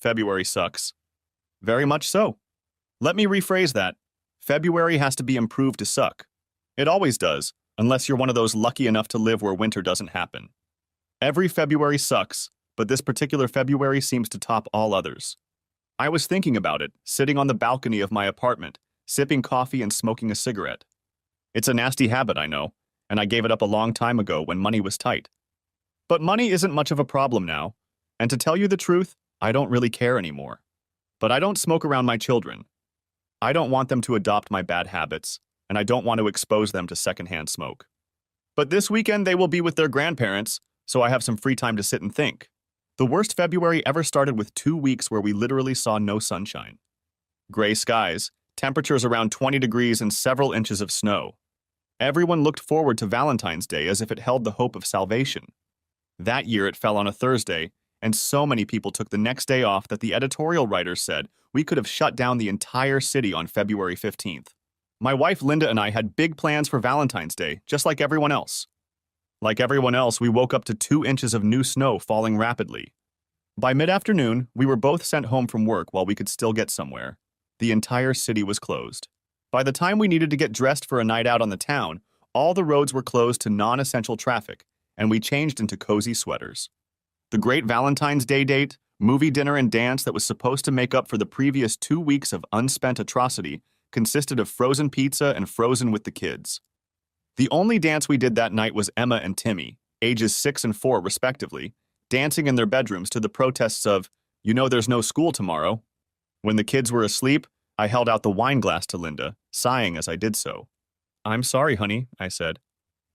February sucks. Very much so. Let me rephrase that. February has to be improved to suck. It always does, unless you're one of those lucky enough to live where winter doesn't happen. Every February sucks, but this particular February seems to top all others. I was thinking about it, sitting on the balcony of my apartment, sipping coffee and smoking a cigarette. It's a nasty habit, I know, and I gave it up a long time ago when money was tight. But money isn't much of a problem now, and to tell you the truth, I don't really care anymore. But I don't smoke around my children. I don't want them to adopt my bad habits, and I don't want to expose them to secondhand smoke. But this weekend they will be with their grandparents, so I have some free time to sit and think. The worst February ever started with 2 weeks where we literally saw no sunshine. Gray skies, temperatures around 20 degrees and several inches of snow. Everyone looked forward to Valentine's Day as if it held the hope of salvation. That year it fell on a Thursday, and so many people took the next day off that the editorial writers said we could have shut down the entire city on February 15th. My wife Linda and I had big plans for Valentine's Day, just like everyone else. Like everyone else, we woke up to 2 inches of new snow falling rapidly. By mid-afternoon, we were both sent home from work while we could still get somewhere. The entire city was closed. By the time we needed to get dressed for a night out on the town, all the roads were closed to non-essential traffic, and we changed into cozy sweaters. The great Valentine's Day date, movie dinner and dance that was supposed to make up for the previous 2 weeks of unspent atrocity consisted of frozen pizza and Frozen with the kids. The only dance we did that night was Emma and Timmy, ages 6 and 4 respectively, dancing in their bedrooms to the protests of, "You know there's no school tomorrow." When the kids were asleep, I held out the wine glass to Linda, sighing as I did so. "I'm sorry, honey," I said.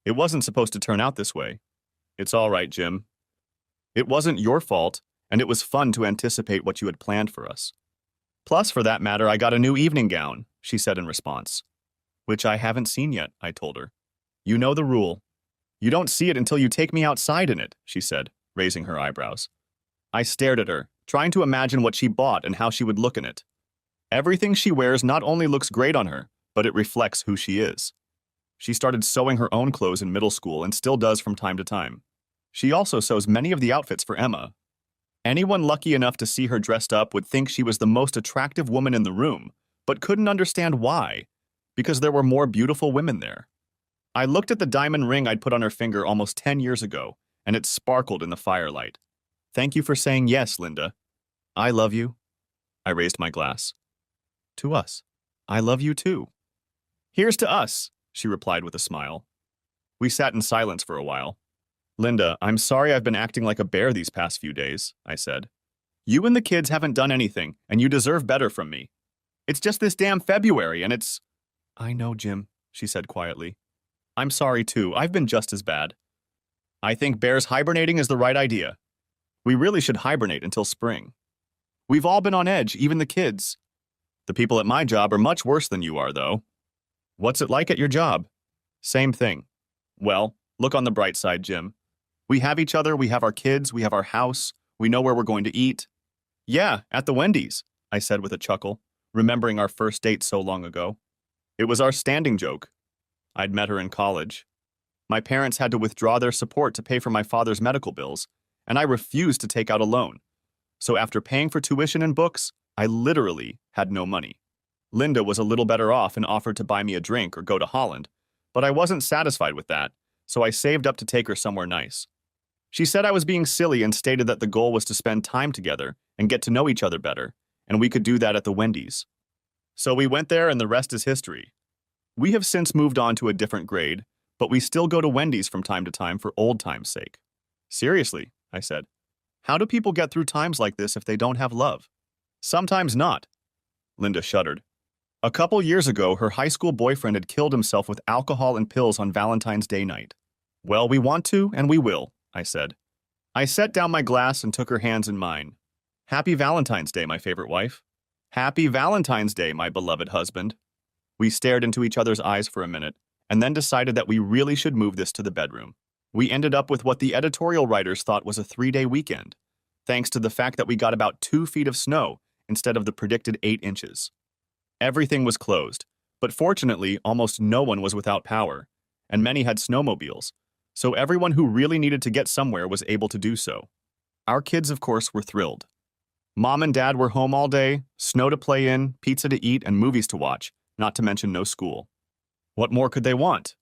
"It wasn't supposed to turn out this way." "It's all right, Jim. It wasn't your fault, and it was fun to anticipate what you had planned for us. Plus, for that matter, I got a new evening gown," she said in response. "Which I haven't seen yet," I told her. "You know the rule. You don't see it until you take me outside in it," she said, raising her eyebrows. I stared at her, trying to imagine what she bought and how she would look in it. Everything she wears not only looks great on her, but it reflects who she is. She started sewing her own clothes in middle school and still does from time to time. She also sews many of the outfits for Emma. Anyone lucky enough to see her dressed up would think she was the most attractive woman in the room, but couldn't understand why, because there were more beautiful women there. I looked at the diamond ring I'd put on her finger almost 10 years ago, and it sparkled in the firelight. "Thank you for saying yes, Linda. I love you." I raised my glass. "To us. I love you too." "Here's to us," she replied with a smile. We sat in silence for a while. "Linda, I'm sorry I've been acting like a bear these past few days," I said. "You and the kids haven't done anything, and you deserve better from me. It's just this damn February, and it's—" "I know, Jim," she said quietly. "I'm sorry, too. I've been just as bad. I think bears hibernating is the right idea. We really should hibernate until spring. We've all been on edge, even the kids. The people at my job are much worse than you are, though." "What's it like at your job?" "Same thing." "Well, look on the bright side, Jim. We have each other, we have our kids, we have our house, we know where we're going to eat." "Yeah, at the Wendy's," I said with a chuckle, remembering our first date so long ago. It was our standing joke. I'd met her in college. My parents had to withdraw their support to pay for my father's medical bills, and I refused to take out a loan. So after paying for tuition and books, I literally had no money. Linda was a little better off and offered to buy me a drink or go to Holland, but I wasn't satisfied with that, so I saved up to take her somewhere nice. She said I was being silly and stated that the goal was to spend time together and get to know each other better, and we could do that at the Wendy's. So we went there and the rest is history. We have since moved on to a different grade, but we still go to Wendy's from time to time for old time's sake. "Seriously," I said. "How do people get through times like this if they don't have love?" "Sometimes not." Linda shuddered. A couple years ago, her high school boyfriend had killed himself with alcohol and pills on Valentine's Day night. "Well, we want to, and we will," I said. I set down my glass and took her hands in mine. "Happy Valentine's Day, my favorite wife." "Happy Valentine's Day, my beloved husband." We stared into each other's eyes for a minute, and then decided that we really should move this to the bedroom. We ended up with what the editorial writers thought was a 3-day weekend, thanks to the fact that we got about 2 feet of snow instead of the predicted 8 inches. Everything was closed, but fortunately, almost no one was without power, and many had snowmobiles, so everyone who really needed to get somewhere was able to do so. Our kids, of course, were thrilled. Mom and Dad were home all day, snow to play in, pizza to eat, and movies to watch, not to mention no school. What more could they want?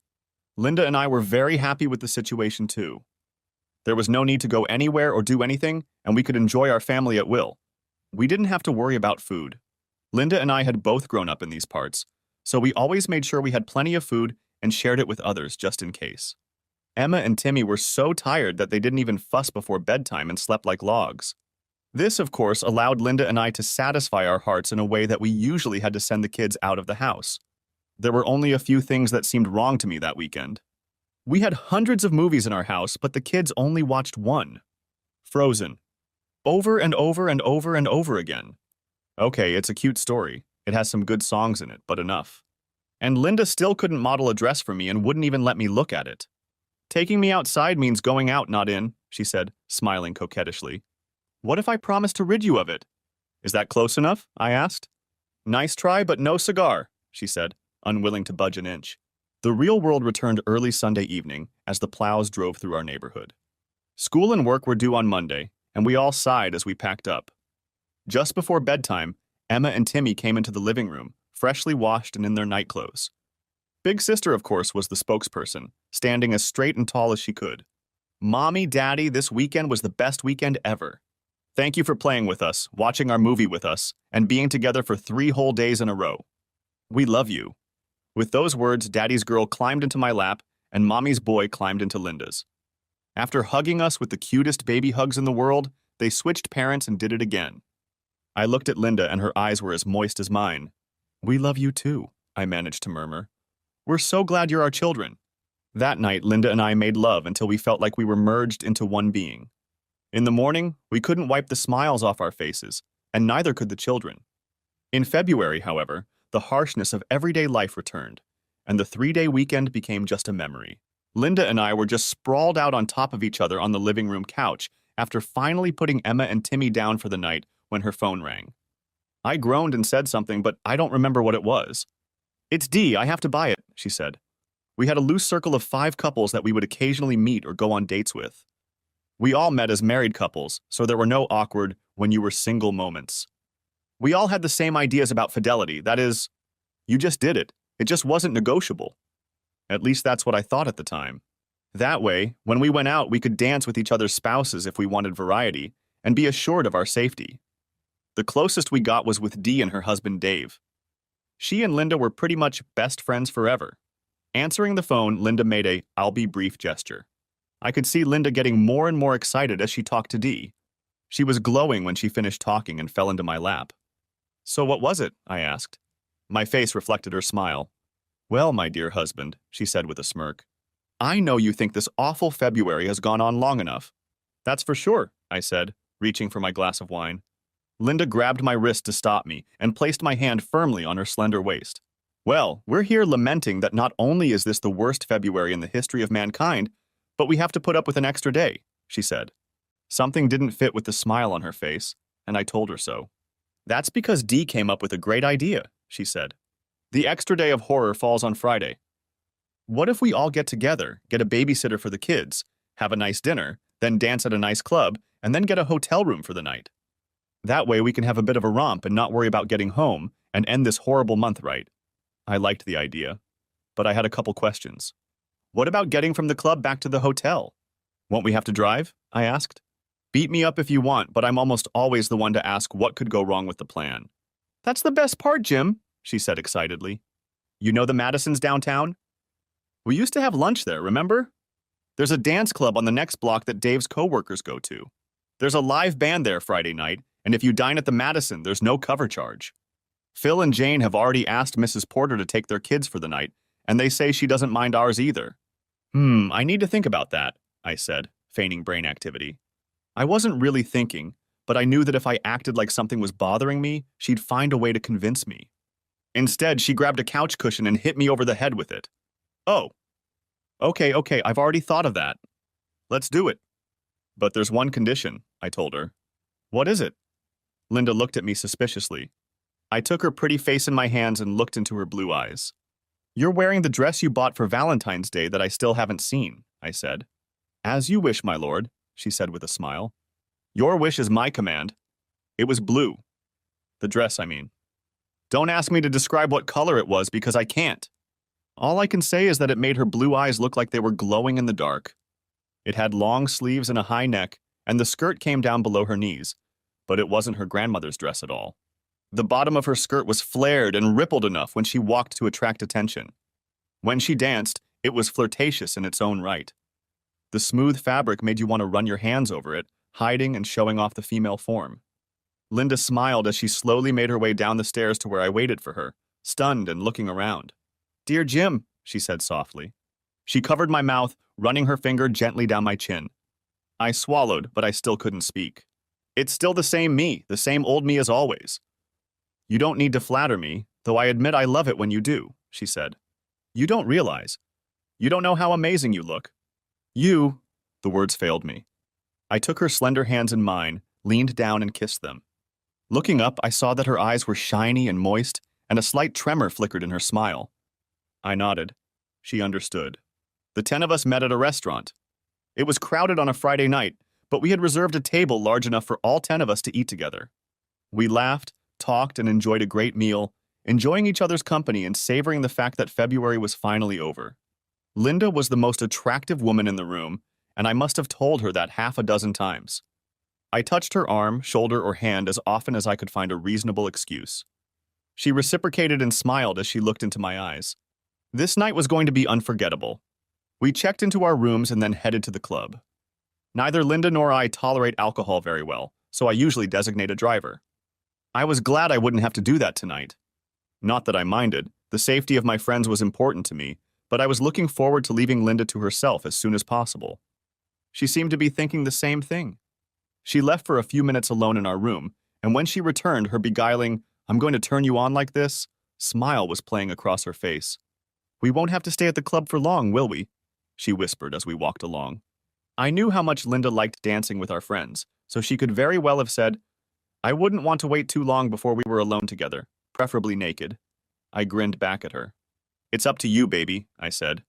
Linda and I were very happy with the situation too. There was no need to go anywhere or do anything, and we could enjoy our family at will. We didn't have to worry about food. Linda and I had both grown up in these parts, so we always made sure we had plenty of food and shared it with others just in case. Emma and Timmy were so tired that they didn't even fuss before bedtime and slept like logs. This, of course, allowed Linda and I to satisfy our hearts in a way that we usually had to send the kids out of the house. There were only a few things that seemed wrong to me that weekend. We had hundreds of movies in our house, but the kids only watched one. Frozen. Over and over and over and over again. Okay, it's a cute story. It has some good songs in it, but enough. And Linda still couldn't model a dress for me and wouldn't even let me look at it. Taking me outside means going out, not in, she said, smiling coquettishly. What if I promise to rid you of it? Is that close enough? I asked. Nice try, but no cigar, she said, unwilling to budge an inch. The real world returned early Sunday evening as the plows drove through our neighborhood. School and work were due on Monday, and we all sighed as we packed up. Just before bedtime, Emma and Timmy came into the living room, freshly washed and in their nightclothes. Big Sister, of course, was the spokesperson, standing as straight and tall as she could. Mommy, Daddy, this weekend was the best weekend ever. Thank you for playing with us, watching our movie with us, and being together for 3 whole days in a row. We love you. With those words, Daddy's girl climbed into my lap, and Mommy's boy climbed into Linda's. After hugging us with the cutest baby hugs in the world, they switched parents and did it again. I looked at Linda, and her eyes were as moist as mine. We love you too, I managed to murmur. We're so glad you're our children. That night, Linda and I made love until we felt like we were merged into one being. In the morning, we couldn't wipe the smiles off our faces, and neither could the children. In February, however, the harshness of everyday life returned, and the 3-day weekend became just a memory. Linda and I were just sprawled out on top of each other on the living room couch after finally putting Emma and Timmy down for the night when her phone rang. I groaned and said something, but I don't remember what it was. It's Dee, I have to buy it, she said. We had a loose circle of 5 couples that we would occasionally meet or go on dates with. We all met as married couples, so there were no awkward when you were single moments. We all had the same ideas about fidelity, that is, you just did it. It just wasn't negotiable. At least that's what I thought at the time. That way, when we went out, we could dance with each other's spouses if we wanted variety, and be assured of our safety. The closest we got was with Dee and her husband Dave. She and Linda were pretty much best friends forever. Answering the phone, Linda made a "I'll be brief" gesture. I could see Linda getting more and more excited as she talked to Dee. She was glowing when she finished talking and fell into my lap. So what was it? I asked. My face reflected her smile. Well, my dear husband, she said with a smirk, I know you think this awful February has gone on long enough. That's for sure, I said, reaching for my glass of wine. Linda grabbed my wrist to stop me and placed my hand firmly on her slender waist. Well, we're here lamenting that not only is this the worst February in the history of mankind, but we have to put up with an extra day, she said. Something didn't fit with the smile on her face, and I told her so. That's because Dee came up with a great idea, she said. The extra day of horror falls on Friday. What if we all get together, get a babysitter for the kids, have a nice dinner, then dance at a nice club, and then get a hotel room for the night? That way we can have a bit of a romp and not worry about getting home and end this horrible month right. I liked the idea, but I had a couple questions. What about getting from the club back to the hotel? Won't we have to drive? I asked. Beat me up if you want, but I'm almost always the one to ask what could go wrong with the plan. That's the best part, Jim, she said excitedly. You know the Madisons downtown? We used to have lunch there, remember? There's a dance club on the next block that Dave's coworkers go to. There's a live band there Friday night, and if you dine at the Madison, there's no cover charge. Phil and Jane have already asked Mrs. Porter to take their kids for the night, and they say she doesn't mind ours either. I need to think about that, I said, feigning brain activity. I wasn't really thinking, but I knew that if I acted like something was bothering me, she'd find a way to convince me. Instead, she grabbed a couch cushion and hit me over the head with it. Oh. Okay, I've already thought of that. Let's do it. But there's one condition, I told her. What is it? Linda looked at me suspiciously. I took her pretty face in my hands and looked into her blue eyes. You're wearing the dress you bought for Valentine's Day that I still haven't seen, I said. As you wish, my lord, she said with a smile. Your wish is my command. It was blue. The dress, I mean. Don't ask me to describe what color it was because I can't. All I can say is that it made her blue eyes look like they were glowing in the dark. It had long sleeves and a high neck, and the skirt came down below her knees, but it wasn't her grandmother's dress at all. The bottom of her skirt was flared and rippled enough when she walked to attract attention. When she danced, it was flirtatious in its own right. The smooth fabric made you want to run your hands over it, hiding and showing off the female form. Linda smiled as she slowly made her way down the stairs to where I waited for her, stunned and looking around. "Dear Jim," she said softly. She covered my mouth, running her finger gently down my chin. I swallowed, but I still couldn't speak. It's still the same me, the same old me as always. "You don't need to flatter me, though I admit I love it when you do," she said. "You don't realize. You don't know how amazing you look." "You," the words failed me. I took her slender hands in mine, leaned down and kissed them. Looking up, I saw that her eyes were shiny and moist, and a slight tremor flickered in her smile. I nodded. She understood. The 10 of us met at a restaurant. It was crowded on a Friday night, but we had reserved a table large enough for all 10 of us to eat together. We laughed, talked, and enjoyed a great meal, enjoying each other's company and savoring the fact that February was finally over. Linda was the most attractive woman in the room, and I must have told her that half a dozen times. I touched her arm, shoulder, or hand as often as I could find a reasonable excuse. She reciprocated and smiled as she looked into my eyes. This night was going to be unforgettable. We checked into our rooms and then headed to the club. Neither Linda nor I tolerate alcohol very well, so I usually designate a driver. I was glad I wouldn't have to do that tonight. Not that I minded. The safety of my friends was important to me, but I was looking forward to leaving Linda to herself as soon as possible. She seemed to be thinking the same thing. She left for a few minutes alone in our room, and when she returned, her beguiling, "I'm going to turn you on like this," smile was playing across her face. "We won't have to stay at the club for long, will we?" she whispered as we walked along. I knew how much Linda liked dancing with our friends, so she could very well have said, "I wouldn't want to wait too long before we were alone together, preferably naked." I grinned back at her. "It's up to you, baby," I said.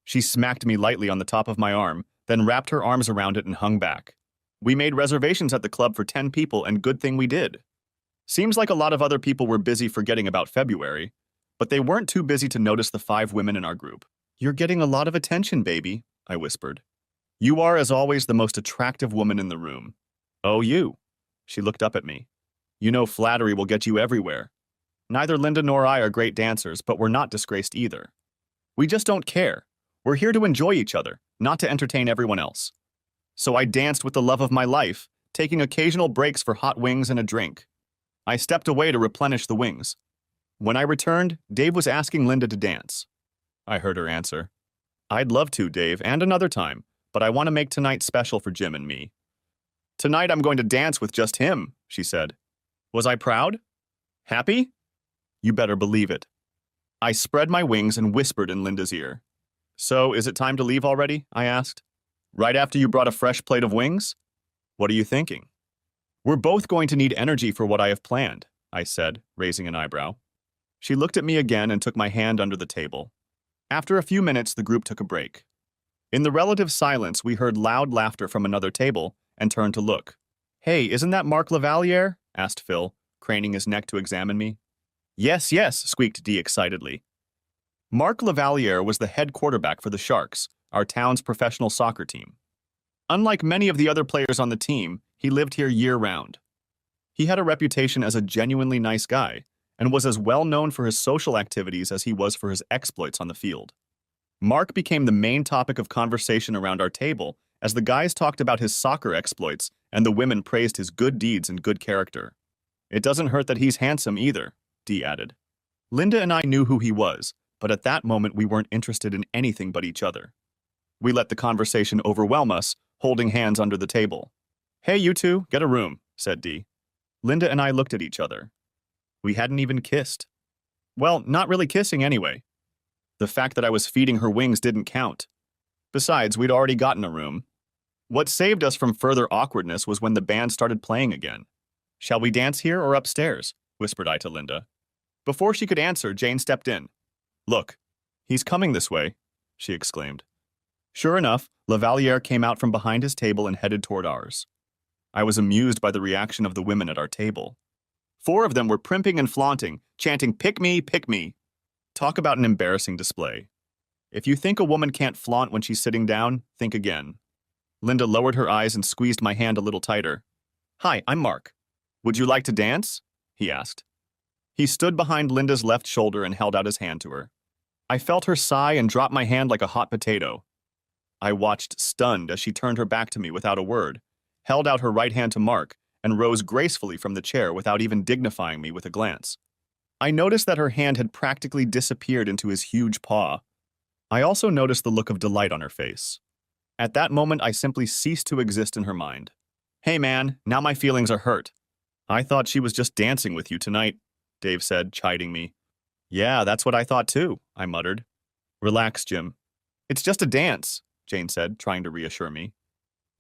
She smacked me lightly on the top of my arm, then wrapped her arms around it and hung back. We made reservations at the club for 10 people, and good thing we did. Seems like a lot of other people were busy forgetting about February, but they weren't too busy to notice the 5 women in our group. "You're getting a lot of attention, baby," I whispered. "You are, as always, the most attractive woman in the room." "Oh, you." She looked up at me. "You know flattery will get you everywhere. Neither Linda nor I are great dancers, but we're not disgraced either. We just don't care. We're here to enjoy each other, not to entertain everyone else." So I danced with the love of my life, taking occasional breaks for hot wings and a drink. I stepped away to replenish the wings. When I returned, Dave was asking Linda to dance. I heard her answer, "I'd love to, Dave, and another time, but I want to make tonight special for Jim and me." "Tonight I'm going to dance with just him," she said. Was I proud? Happy? You better believe it. I spread my wings and whispered in Linda's ear. "So, is it time to leave already?" I asked. "Right after you brought a fresh plate of wings? What are you thinking?" "We're both going to need energy for what I have planned," I said, raising an eyebrow. She looked at me again and took my hand under the table. After a few minutes, the group took a break. In the relative silence, we heard loud laughter from another table and turned to look. "Hey, isn't that Mark Lavaliere?" asked Phil, craning his neck to examine me. "Yes, yes," squeaked Dee excitedly. Mark Lavaliere was the head quarterback for the Sharks, our town's professional soccer team. Unlike many of the other players on the team, he lived here year-round. He had a reputation as a genuinely nice guy, and was as well known for his social activities as he was for his exploits on the field. Mark became the main topic of conversation around our table as the guys talked about his soccer exploits and the women praised his good deeds and good character. "It doesn't hurt that he's handsome either," Dee added. Linda and I knew who he was, but at that moment we weren't interested in anything but each other. We let the conversation overwhelm us, holding hands under the table. "Hey, you two, get a room," said Dee. Linda and I looked at each other. We hadn't even kissed. Well, not really kissing anyway. The fact that I was feeding her wings didn't count. Besides, we'd already gotten a room. What saved us from further awkwardness was when the band started playing again. "Shall we dance here or upstairs?" whispered I to Linda. Before she could answer, Jane stepped in. "Look, he's coming this way," she exclaimed. Sure enough, Lavaliere came out from behind his table and headed toward ours. I was amused by the reaction of the women at our table. 4 of them were primping and flaunting, chanting, "Pick me, pick me." Talk about an embarrassing display. If you think a woman can't flaunt when she's sitting down, think again. Linda lowered her eyes and squeezed my hand a little tighter. "Hi, I'm Mark. Would you like to dance?" he asked. He stood behind Linda's left shoulder and held out his hand to her. I felt her sigh and dropped my hand like a hot potato. I watched, stunned, as she turned her back to me without a word, held out her right hand to Mark, and rose gracefully from the chair without even dignifying me with a glance. I noticed that her hand had practically disappeared into his huge paw. I also noticed the look of delight on her face. At that moment, I simply ceased to exist in her mind. "Hey man, now my feelings are hurt. I thought she was just dancing with you tonight," Dave said, chiding me. "Yeah, that's what I thought too," I muttered. "Relax, Jim. It's just a dance," Jane said, trying to reassure me.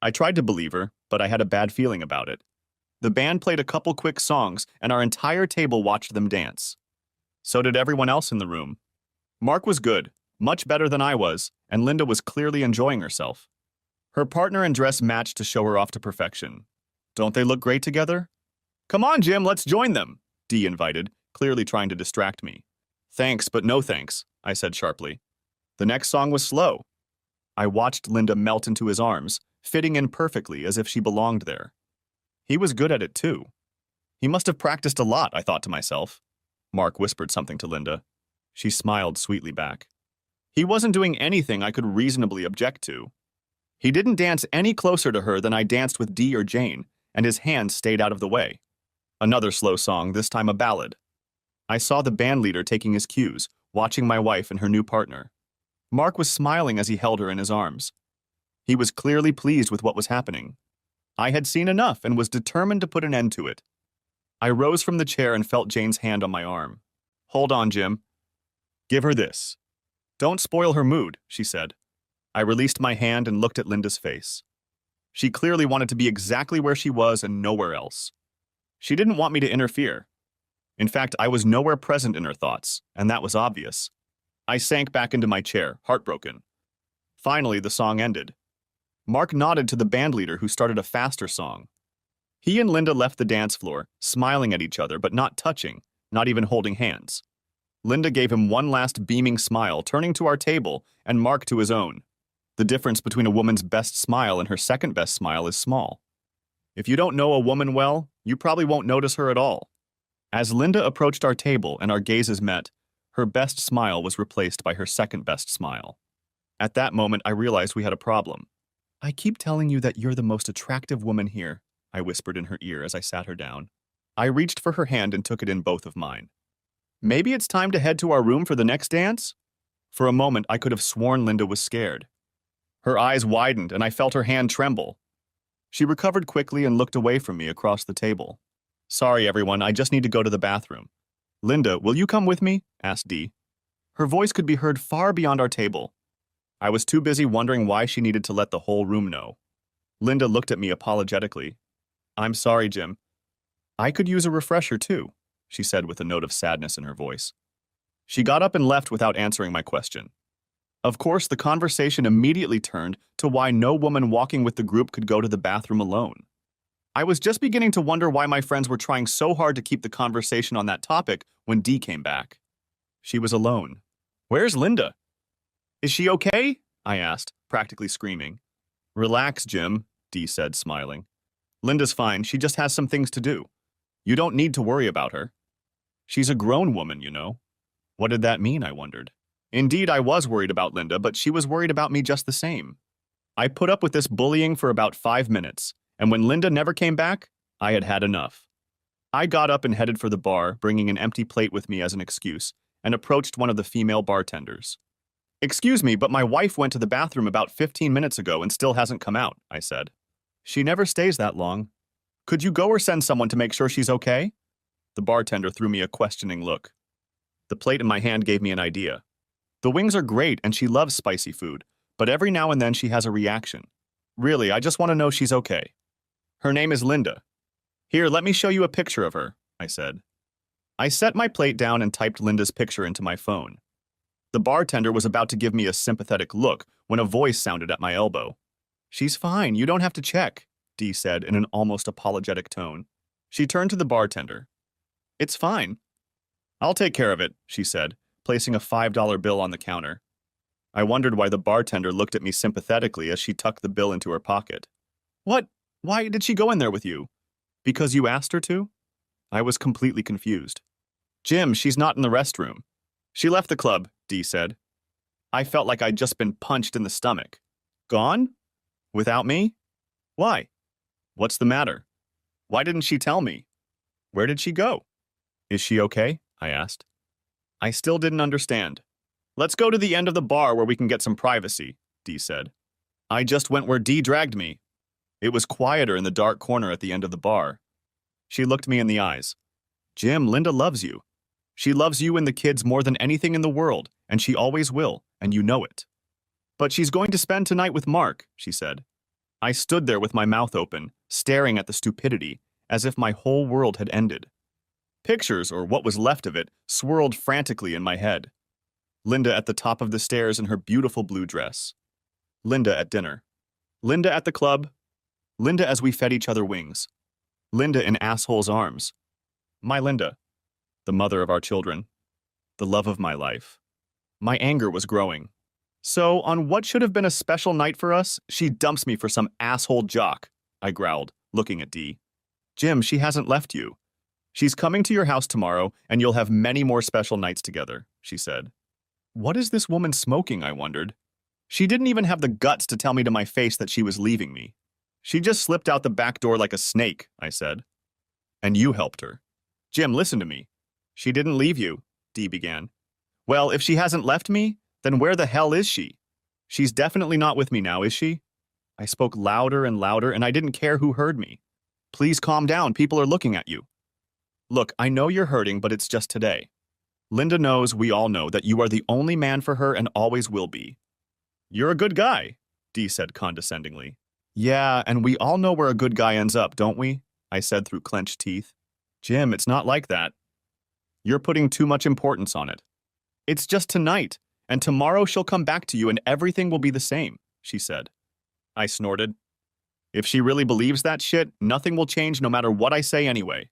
I tried to believe her, but I had a bad feeling about it. The band played a couple quick songs, and our entire table watched them dance. So did everyone else in the room. Mark was good, much better than I was, and Linda was clearly enjoying herself. Her partner and dress matched to show her off to perfection. "Don't they look great together?" "Come on, Jim, let's join them," Dee invited, clearly trying to distract me. "Thanks, but no thanks," I said sharply. The next song was slow. I watched Linda melt into his arms, fitting in perfectly as if she belonged there. He was good at it too. He must have practiced a lot, I thought to myself. Mark whispered something to Linda. She smiled sweetly back. He wasn't doing anything I could reasonably object to. He didn't dance any closer to her than I danced with Dee or Jane, and his hands stayed out of the way. Another slow song, this time a ballad. I saw the bandleader taking his cues, watching my wife and her new partner. Mark was smiling as he held her in his arms. He was clearly pleased with what was happening. I had seen enough and was determined to put an end to it. I rose from the chair and felt Jane's hand on my arm. "Hold on, Jim. Give her this." "Don't spoil her mood," she said. I released my hand and looked at Linda's face. She clearly wanted to be exactly where she was and nowhere else. She didn't want me to interfere. In fact, I was nowhere present in her thoughts, and that was obvious. I sank back into my chair, heartbroken. Finally, the song ended. Mark nodded to the bandleader who started a faster song. He and Linda left the dance floor, smiling at each other but not touching, not even holding hands. Linda gave him one last beaming smile, turning to our table, and Mark to his own. The difference between a woman's best smile and her second best smile is small. If you don't know a woman well, you probably won't notice her at all. As Linda approached our table and our gazes met, her best smile was replaced by her second best smile. At that moment, I realized we had a problem. "I keep telling you that you're the most attractive woman here," I whispered in her ear as I sat her down. I reached for her hand and took it in both of mine. "Maybe it's time to head to our room for the next dance?" For a moment, I could have sworn Linda was scared. Her eyes widened, and I felt her hand tremble. She recovered quickly and looked away from me across the table. "Sorry, everyone, I just need to go to the bathroom." "Linda, will you come with me?" asked Dee. Her voice could be heard far beyond our table. I was too busy wondering why she needed to let the whole room know. Linda looked at me apologetically. "I'm sorry, Jim. I could use a refresher too," she said with a note of sadness in her voice. She got up and left without answering my question. Of course, the conversation immediately turned to why no woman walking with the group could go to the bathroom alone. I was just beginning to wonder why my friends were trying so hard to keep the conversation on that topic when Dee came back. She was alone. "Where's Linda?" "Is she okay?" I asked, practically screaming. "Relax, Jim," Dee said, smiling. "Linda's fine, she just has some things to do. You don't need to worry about her. She's a grown woman, you know." What did that mean, I wondered. Indeed, I was worried about Linda, but she was worried about me just the same. I put up with this bullying for about 5 minutes, and when Linda never came back, I had had enough. I got up and headed for the bar, bringing an empty plate with me as an excuse, and approached one of the female bartenders. "Excuse me, but my wife went to the bathroom about 15 minutes ago and still hasn't come out," I said. "She never stays that long. Could you go or send someone to make sure she's okay?" The bartender threw me a questioning look. The plate in my hand gave me an idea. The wings are great and she loves spicy food, but every now and then she has a reaction. Really, I just want to know she's okay. Her name is Linda. "Here, let me show you a picture of her," I said. I set my plate down and typed Linda's picture into my phone. The bartender was about to give me a sympathetic look when a voice sounded at my elbow. "She's fine, you don't have to check." Dee said in an almost apologetic tone. She turned to the bartender. It's fine. I'll take care of it, she said, placing a $5 bill on the counter. I wondered why the bartender looked at me sympathetically as she tucked the bill into her pocket. What? Why did she go in there with you? Because you asked her to? I was completely confused. Jim, she's not in the restroom. She left the club, Dee said. I felt like I'd just been punched in the stomach. Gone? Without me? Why? What's the matter? Why didn't she tell me? Where did she go? Is she okay? I asked. I still didn't understand. Let's go to the end of the bar where we can get some privacy, Dee said. I just went where Dee dragged me. It was quieter in the dark corner at the end of the bar. She looked me in the eyes. Jim, Linda loves you. She loves you and the kids more than anything in the world, and she always will, and you know it. But she's going to spend tonight with Mark, she said. I stood there with my mouth open, staring at the stupidity, as if my whole world had ended. Pictures, or what was left of it, swirled frantically in my head. Linda at the top of the stairs in her beautiful blue dress. Linda at dinner. Linda at the club. Linda as we fed each other wings. Linda in asshole's arms. My Linda. The mother of our children. The love of my life. My anger was growing. So, on what should have been a special night for us, she dumps me for some asshole jock, I growled, looking at Dee. Jim, she hasn't left you. She's coming to your house tomorrow, and you'll have many more special nights together, she said. What is this woman smoking, I wondered. She didn't even have the guts to tell me to my face that she was leaving me. She just slipped out the back door like a snake, I said. And you helped her. Jim, listen to me. She didn't leave you, Dee began. Well, if she hasn't left me, then where the hell is she? She's definitely not with me now, is she? I spoke louder and louder, and I didn't care who heard me. Please calm down, people are looking at you. Look, I know you're hurting, but it's just today. Linda knows, we all know, that you are the only man for her and always will be. You're a good guy, Dee said condescendingly. Yeah, and we all know where a good guy ends up, don't we? I said through clenched teeth. Jim, it's not like that. You're putting too much importance on it. It's just tonight, and tomorrow she'll come back to you and everything will be the same, she said. I snorted. If she really believes that shit, nothing will change no matter what I say anyway.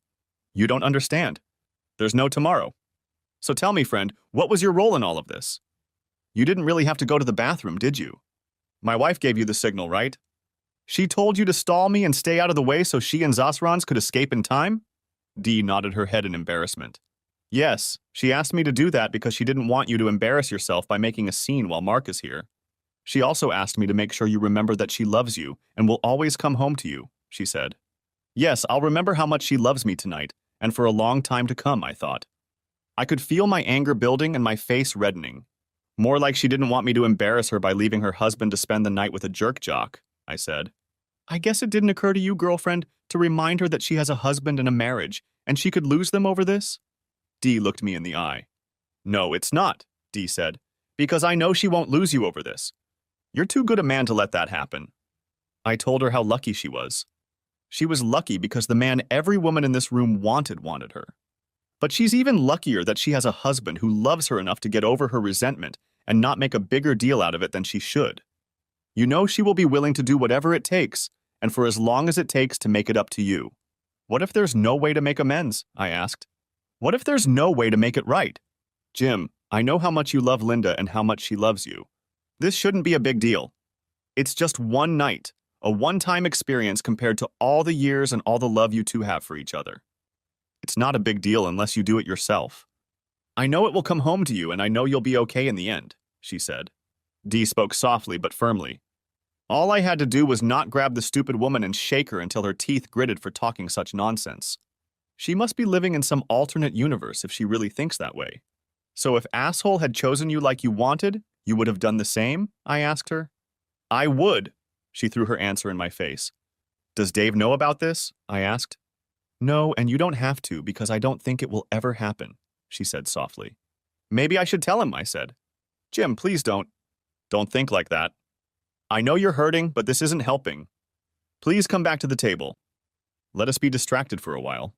You don't understand. There's no tomorrow. So tell me, friend, what was your role in all of this? You didn't really have to go to the bathroom, did you? My wife gave you the signal, right? She told you to stall me and stay out of the way so she and Zasrans could escape in time? Dee nodded her head in embarrassment. Yes, she asked me to do that because she didn't want you to embarrass yourself by making a scene while Mark is here. She also asked me to make sure you remember that she loves you and will always come home to you, she said. Yes, I'll remember how much she loves me tonight, and for a long time to come, I thought. I could feel my anger building and my face reddening. More like she didn't want me to embarrass her by leaving her husband to spend the night with a jerk jock, I said. I guess it didn't occur to you, girlfriend, to remind her that she has a husband and a marriage, and she could lose them over this? Dee looked me in the eye. No, it's not, Dee said, because I know she won't lose you over this. You're too good a man to let that happen. I told her how lucky she was. She was lucky because the man every woman in this room wanted her. But she's even luckier that she has a husband who loves her enough to get over her resentment and not make a bigger deal out of it than she should. You know she will be willing to do whatever it takes, and for as long as it takes to make it up to you. What if there's no way to make amends? I asked. What if there's no way to make it right? Jim, I know how much you love Linda and how much she loves you. This shouldn't be a big deal. It's just one night, a one-time experience compared to all the years and all the love you two have for each other. It's not a big deal unless you do it yourself. I know it will come home to you and I know you'll be okay in the end, she said. Dee spoke softly but firmly. All I had to do was not grab the stupid woman and shake her until her teeth gritted for talking such nonsense. She must be living in some alternate universe if she really thinks that way. So if asshole had chosen you like you wanted, you would have done the same? I asked her. I would, she threw her answer in my face. Does Dave know about this? I asked. No, and you don't have to because I don't think it will ever happen, she said softly. Maybe I should tell him, I said. Jim, please don't. Don't think like that. I know you're hurting, but this isn't helping. Please come back to the table. Let us be distracted for a while.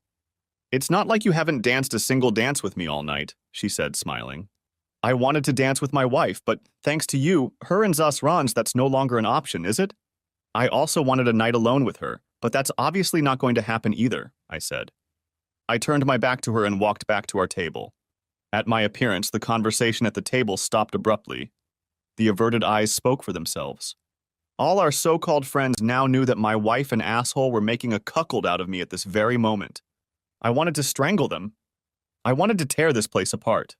It's not like you haven't danced a single dance with me all night, she said, smiling. I wanted to dance with my wife, but thanks to you, her and Zasrans, that's no longer an option, is it? I also wanted a night alone with her, But that's obviously not going to happen either, I said. I turned my back to her and walked back to our table. At my appearance, the conversation at the table stopped abruptly. The averted eyes spoke for themselves. All our so-called friends now knew that my wife and asshole were making a cuckold out of me at this very moment. I wanted to strangle them. I wanted to tear this place apart.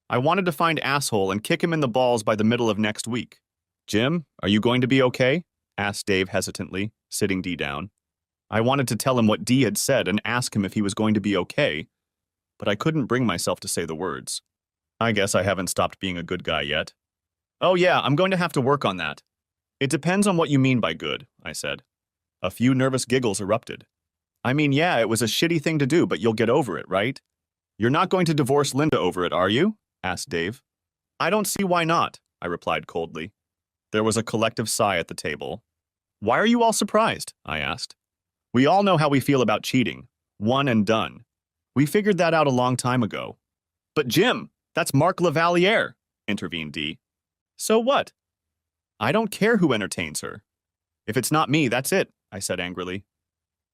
I wanted to find asshole and kick him in the balls by the middle of next week. Jim, are you going to be okay? Asked Dave hesitantly, sitting Dee down. I wanted to tell him what Dee had said and ask him if he was going to be okay, but I couldn't bring myself to say the words. I guess I haven't stopped being a good guy yet. Oh yeah, I'm going to have to work on that. It depends on what you mean by good, I said. A few nervous giggles erupted. I mean, yeah, it was a shitty thing to do, but you'll get over it, right? You're not going to divorce Linda over it, are you? Asked Dave. I don't see why not, I replied coldly. There was a collective sigh at the table. Why are you all surprised? I asked. We all know how we feel about cheating. One and done. We figured that out a long time ago. But Jim, that's Mark Lavaliere, intervened Dee. So what? I don't care who entertains her. If it's not me, that's it, I said angrily.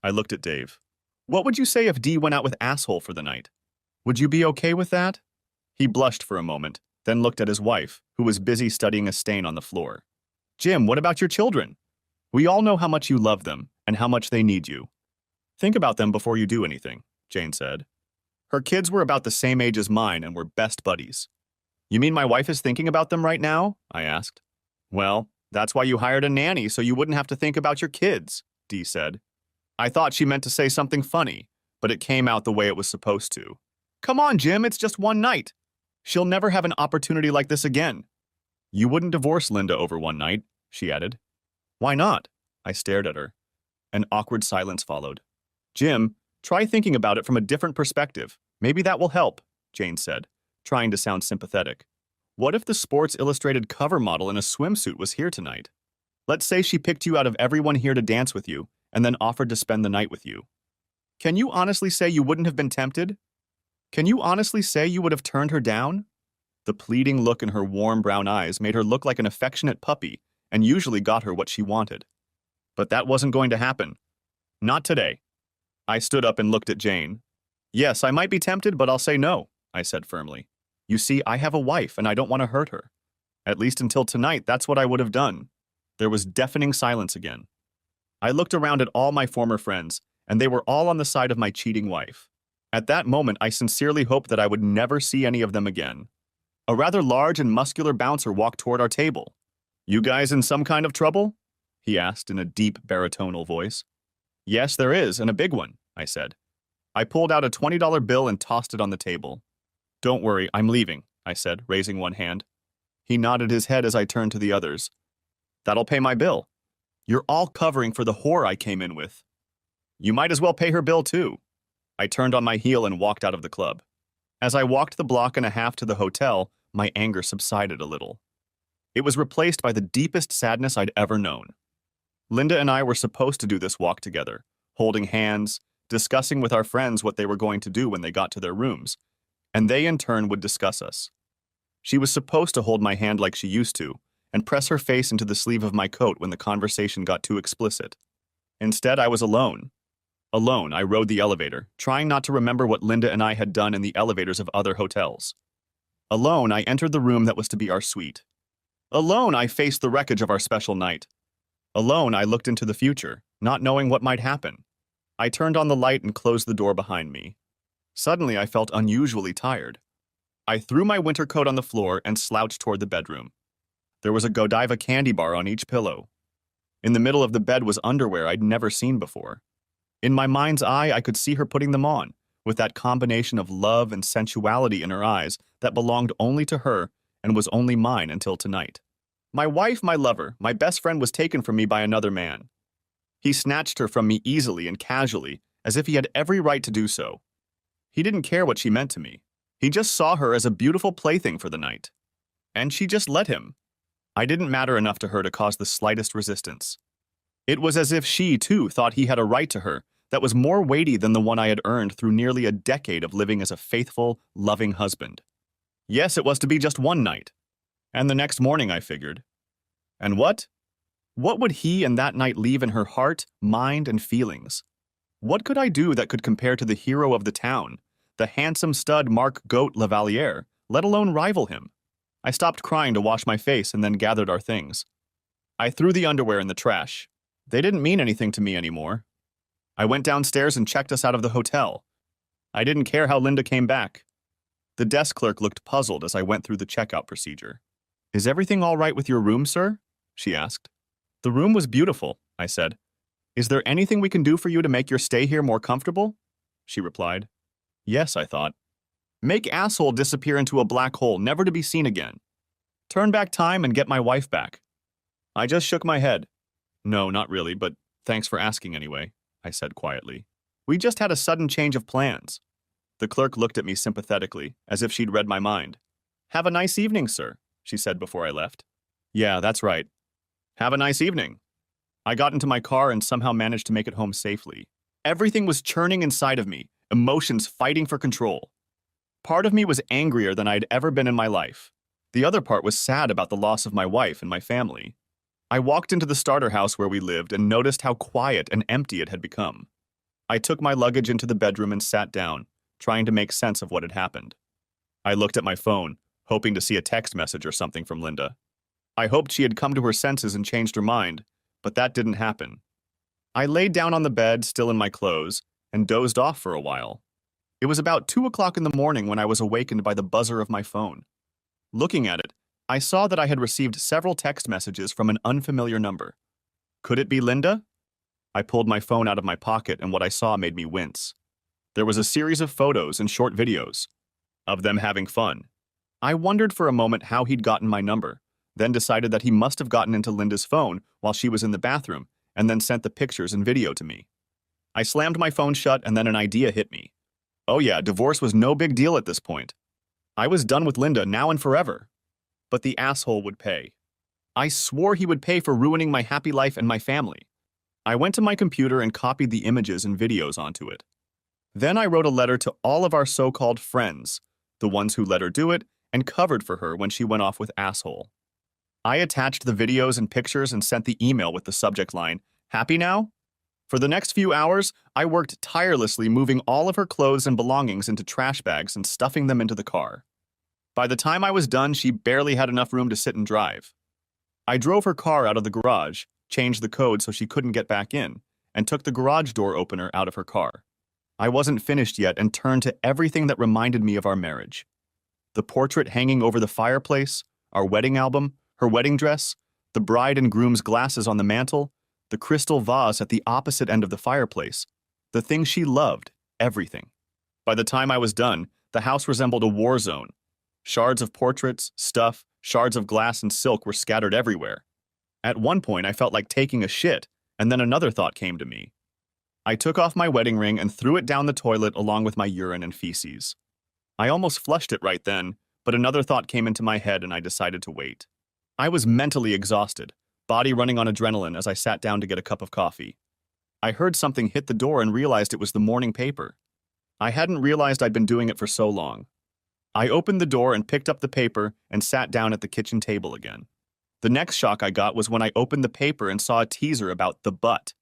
I looked at Dave. What would you say if Dee went out with asshole for the night? Would you be okay with that? He blushed for a moment, then looked at his wife, who was busy studying a stain on the floor. Jim, what about your children? We all know how much you love them and how much they need you. Think about them before you do anything, Jane said. Her kids were about the same age as mine and were best buddies. You mean my wife is thinking about them right now? I asked. Well, that's why you hired a nanny so you wouldn't have to think about your kids, Dee said. I thought she meant to say something funny, but it came out the way it was supposed to. Come on, Jim, it's just one night. She'll never have an opportunity like this again. You wouldn't divorce Linda over one night, she added. Why not? I stared at her. An awkward silence followed. Jim, try thinking about it from a different perspective. Maybe that will help, Jane said, trying to sound sympathetic. What if the Sports Illustrated cover model in a swimsuit was here tonight? Let's say she picked you out of everyone here to dance with you and then offered to spend the night with you. Can you honestly say you wouldn't have been tempted? Can you honestly say you would have turned her down? The pleading look in her warm brown eyes made her look like an affectionate puppy and usually got her what she wanted. But that wasn't going to happen. Not today. I stood up and looked at Jane. Yes, I might be tempted, but I'll say no, I said firmly. You see, I have a wife and I don't want to hurt her. At least until tonight, that's what I would have done. There was deafening silence again. I looked around at all my former friends, and they were all on the side of my cheating wife. At that moment, I sincerely hoped that I would never see any of them again. A rather large and muscular bouncer walked toward our table. You guys in some kind of trouble? He asked in a deep baritonal voice. Yes, there is, and a big one, I said. I pulled out a $20 bill and tossed it on the table. Don't worry, I'm leaving, I said, raising one hand. He nodded his head as I turned to the others. That'll pay my bill. You're all covering for the whore I came in with. You might as well pay her bill, too. I turned on my heel and walked out of the club. As I walked the block and a half to the hotel, my anger subsided a little. It was replaced by the deepest sadness I'd ever known. Linda and I were supposed to do this walk together, holding hands, discussing with our friends what they were going to do when they got to their rooms, and they in turn would discuss us. She was supposed to hold my hand like she used to, and press her face into the sleeve of my coat when the conversation got too explicit. Instead, I was alone. Alone, I rode the elevator, trying not to remember what Linda and I had done in the elevators of other hotels. Alone, I entered the room that was to be our suite. Alone, I faced the wreckage of our special night. Alone, I looked into the future, not knowing what might happen. I turned on the light and closed the door behind me. Suddenly, I felt unusually tired. I threw my winter coat on the floor and slouched toward the bedroom. There was a Godiva candy bar on each pillow. In the middle of the bed was underwear I'd never seen before. In my mind's eye, I could see her putting them on, with that combination of love and sensuality in her eyes that belonged only to her and was only mine until tonight. My wife, my lover, my best friend was taken from me by another man. He snatched her from me easily and casually, as if he had every right to do so. He didn't care what she meant to me. He just saw her as a beautiful plaything for the night. And she just let him. I didn't matter enough to her to cause the slightest resistance. It was as if she, too, thought he had a right to her that was more weighty than the one I had earned through nearly a decade of living as a faithful, loving husband. Yes, it was to be just one night. And the next morning, I figured. And what? What would he and that night leave in her heart, mind, and feelings? What could I do that could compare to the hero of the town, the handsome stud Marc Goat Lavaliere, let alone rival him? I stopped crying to wash my face and then gathered our things. I threw the underwear in the trash. They didn't mean anything to me anymore. I went downstairs and checked us out of the hotel. I didn't care how Linda came back. The desk clerk looked puzzled as I went through the checkout procedure. "Is everything all right with your room, sir?" she asked. "The room was beautiful," I said. "Is there anything we can do for you to make your stay here more comfortable?" She replied. "Yes," I thought. "Make asshole disappear into a black hole, never to be seen again. Turn back time and get my wife back." I just shook my head. "No, not really, but thanks for asking anyway," I said quietly. "We just had a sudden change of plans." The clerk looked at me sympathetically, as if she'd read my mind. "Have a nice evening, sir," she said before I left. "Yeah, that's right. Have a nice evening." I got into my car and somehow managed to make it home safely. Everything was churning inside of me, emotions fighting for control. Part of me was angrier than I'd ever been in my life. The other part was sad about the loss of my wife and my family. I walked into the starter house where we lived and noticed how quiet and empty it had become. I took my luggage into the bedroom and sat down, trying to make sense of what had happened. I looked at my phone, hoping to see a text message or something from Linda. I hoped she had come to her senses and changed her mind, but that didn't happen. I laid down on the bed, still in my clothes, and dozed off for a while. It was about 2 o'clock in the morning when I was awakened by the buzzer of my phone. Looking at it, I saw that I had received several text messages from an unfamiliar number. Could it be Linda? I pulled my phone out of my pocket and what I saw made me wince. There was a series of photos and short videos of them having fun. I wondered for a moment how he'd gotten my number, then decided that he must have gotten into Linda's phone while she was in the bathroom and then sent the pictures and video to me. I slammed my phone shut and then an idea hit me. Oh yeah, divorce was no big deal at this point. I was done with Linda now and forever. But the asshole would pay. I swore he would pay for ruining my happy life and my family. I went to my computer and copied the images and videos onto it. Then I wrote a letter to all of our so-called friends, the ones who let her do it, and covered for her when she went off with asshole. I attached the videos and pictures and sent the email with the subject line, "Happy now?" For the next few hours, I worked tirelessly moving all of her clothes and belongings into trash bags and stuffing them into the car. By the time I was done, she barely had enough room to sit and drive. I drove her car out of the garage, changed the code so she couldn't get back in, and took the garage door opener out of her car. I wasn't finished yet and turned to everything that reminded me of our marriage. The portrait hanging over the fireplace, our wedding album, her wedding dress, the bride and groom's glasses on the mantel, the crystal vase at the opposite end of the fireplace, the things she loved, everything. By the time I was done, the house resembled a war zone. Shards of portraits, stuff, shards of glass and silk were scattered everywhere. At one point, I felt like taking a shit, and then another thought came to me. I took off my wedding ring and threw it down the toilet along with my urine and feces. I almost flushed it right then, but another thought came into my head and I decided to wait. I was mentally exhausted, body running on adrenaline as I sat down to get a cup of coffee. I heard something hit the door and realized it was the morning paper. I hadn't realized I'd been doing it for so long. I opened the door and picked up the paper and sat down at the kitchen table again. The next shock I got was when I opened the paper and saw a teaser about the butt.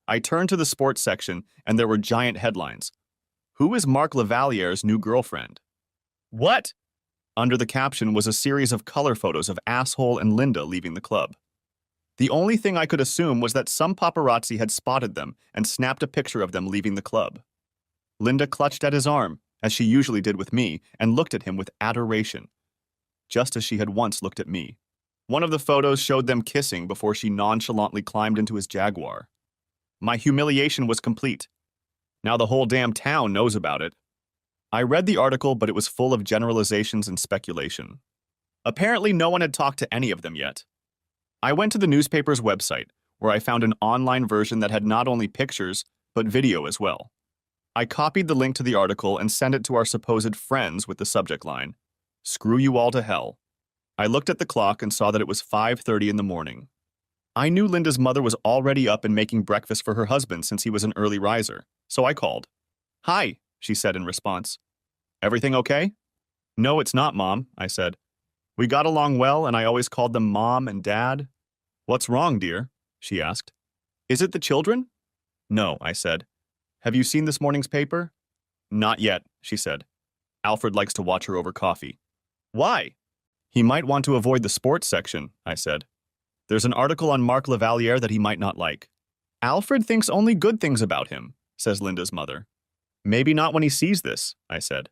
I turned to the sports section and there were giant headlines. Who is Marc Lavaliere's new girlfriend? What? Under the caption was a series of color photos of asshole and Linda leaving the club. The only thing I could assume was that some paparazzi had spotted them and snapped a picture of them leaving the club. Linda clutched at his arm, as she usually did with me, and looked at him with adoration, just as she had once looked at me. One of the photos showed them kissing before she nonchalantly climbed into his Jaguar. My humiliation was complete. Now the whole damn town knows about it. I read the article, but it was full of generalizations and speculation. Apparently, no one had talked to any of them yet. I went to the newspaper's website, where I found an online version that had not only pictures, but video as well. I copied the link to the article and sent it to our supposed friends with the subject line, "Screw you all to hell." I looked at the clock and saw that it was 5:30 in the morning. I knew Linda's mother was already up and making breakfast for her husband since he was an early riser, so I called. "Hi," she said in response. "Everything okay?" "No, it's not, Mom," I said. "We got along well and I always called them Mom and Dad." "What's wrong, dear?" she asked. Is it the children? No, I said. Have you seen this morning's paper? Not yet, she said. Alfred likes to watch her over coffee. Why? He might want to avoid the sports section, I said. There's an article on Mark Lavalier that he might not like. Alfred thinks only good things about him, says Linda's mother. Maybe not when he sees this, I said.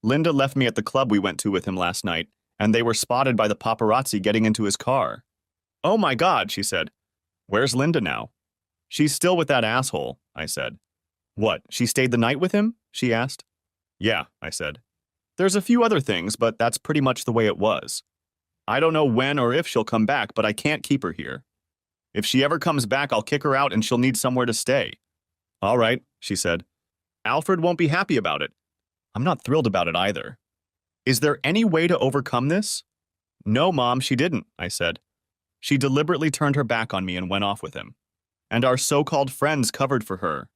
Linda left me at the club we went to with him last night, and they were spotted by the paparazzi getting into his car. Oh my God, she said. Where's Linda now? She's still with that asshole, I said. What, she stayed the night with him? She asked. Yeah, I said. There's a few other things, but that's pretty much the way it was. I don't know when or if she'll come back, but I can't keep her here. If she ever comes back, I'll kick her out and she'll need somewhere to stay. All right, she said. Alfred won't be happy about it. I'm not thrilled about it either. Is there any way to overcome this? No, Mom, she didn't, I said. She deliberately turned her back on me and went off with him. And our so-called friends covered for her.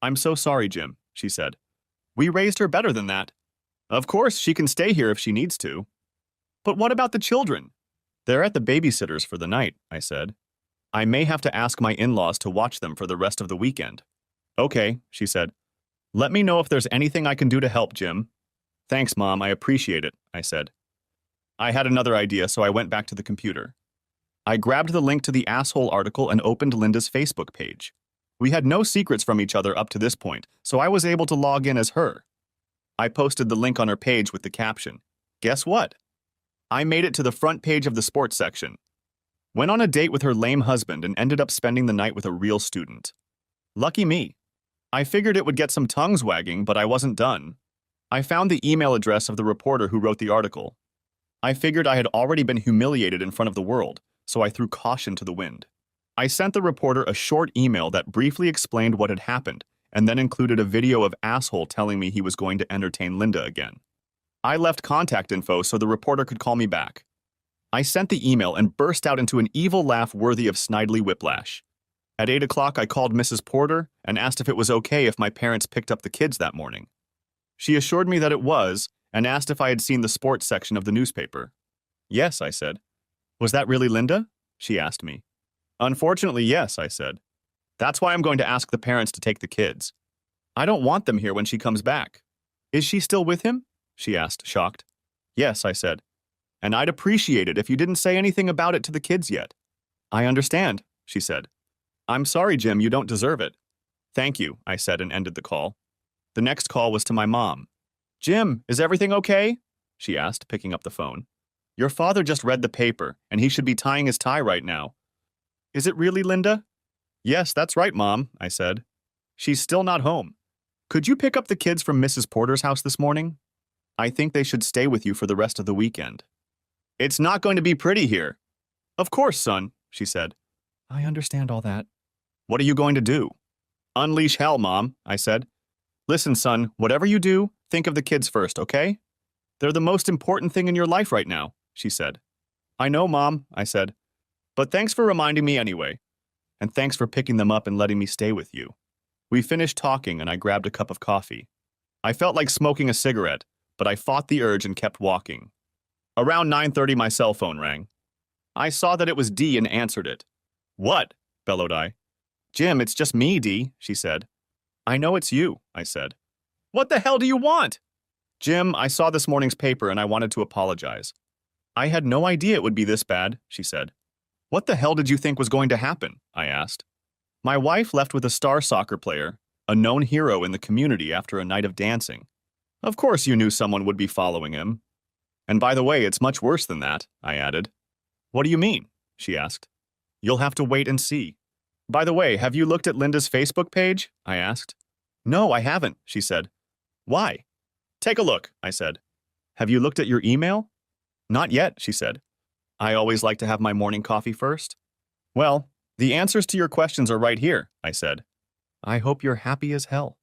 I'm so sorry, Jim, she said. We raised her better than that. Of course, she can stay here if she needs to. But what about the children? They're at the babysitter's for the night, I said. I may have to ask my in-laws to watch them for the rest of the weekend. Okay, she said. Let me know if there's anything I can do to help, Jim. Thanks, Mom, I appreciate it, I said. I had another idea, so I went back to the computer. I grabbed the link to the asshole article and opened Linda's Facebook page. We had no secrets from each other up to this point, so I was able to log in as her. I posted the link on her page with the caption, "Guess what? I made it to the front page of the sports section. Went on a date with her lame husband and ended up spending the night with a real student. Lucky me. I figured it would get some tongues wagging, but I wasn't done. I found the email address of the reporter who wrote the article. I figured I had already been humiliated in front of the world, so I threw caution to the wind. I sent the reporter a short email that briefly explained what had happened, and then included a video of asshole telling me he was going to entertain Linda again. I left contact info so the reporter could call me back. I sent the email and burst out into an evil laugh worthy of Snidely Whiplash. At 8 o'clock, I called Mrs. Porter and asked if it was okay if my parents picked up the kids that morning. She assured me that it was and asked if I had seen the sports section of the newspaper. Yes, I said. Was that really Linda? She asked me. Unfortunately, yes, I said. That's why I'm going to ask the parents to take the kids. I don't want them here when she comes back. Is she still with him? She asked, shocked. Yes, I said. And I'd appreciate it if you didn't say anything about it to the kids yet. I understand, she said. I'm sorry, Jim, you don't deserve it. Thank you, I said and ended the call. The next call was to my mom. Jim, is everything okay? She asked, picking up the phone. Your father just read the paper, and he should be tying his tie right now. Is it really Linda? Yes, that's right, Mom, I said. She's still not home. Could you pick up the kids from Mrs. Porter's house this morning? I think they should stay with you for the rest of the weekend. It's not going to be pretty here. Of course, son, she said. I understand all that. What are you going to do? Unleash hell, Mom, I said. Listen, son, whatever you do, think of the kids first, okay? They're the most important thing in your life right now, she said. I know, Mom, I said. But thanks for reminding me anyway. And thanks for picking them up and letting me stay with you. We finished talking and I grabbed a cup of coffee. I felt like smoking a cigarette, but I fought the urge and kept walking. Around 9:30, my cell phone rang. I saw that it was Dee and answered it. What? Bellowed I. Jim, it's just me, Dee, she said. I know it's you, I said. What the hell do you want? Jim, I saw this morning's paper and I wanted to apologize. I had no idea it would be this bad, she said. What the hell did you think was going to happen? I asked. My wife left with a star soccer player, a known hero in the community after a night of dancing. Of course you knew someone would be following him. And by the way, it's much worse than that, I added. What do you mean? She asked. You'll have to wait and see. By the way, have you looked at Linda's Facebook page? I asked. No, I haven't, she said. Why? Take a look, I said. Have you looked at your email? Not yet, she said. I always like to have my morning coffee first. Well, the answers to your questions are right here, I said. I hope you're happy as hell.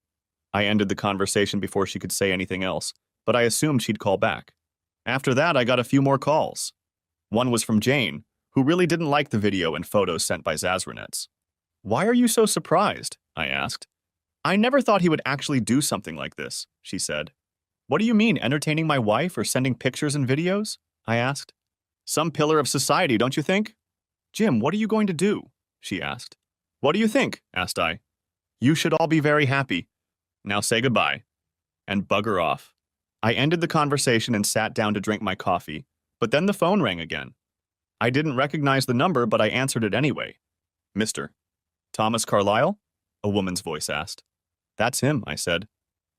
I ended the conversation before she could say anything else, but I assumed she'd call back. After that, I got a few more calls. One was from Jane, who really didn't like the video and photos sent by Zazranets. Why are you so surprised? I asked. I never thought he would actually do something like this, she said. What do you mean, entertaining my wife or sending pictures and videos? I asked. Some pillar of society, don't you think? Jim, what are you going to do? she asked. What do you think? Asked I. You should all be very happy. Now say goodbye. And bugger off. I ended the conversation and sat down to drink my coffee, but then the phone rang again. I didn't recognize the number, but I answered it anyway. Mr. Thomas Carlyle? A woman's voice asked. That's him, I said.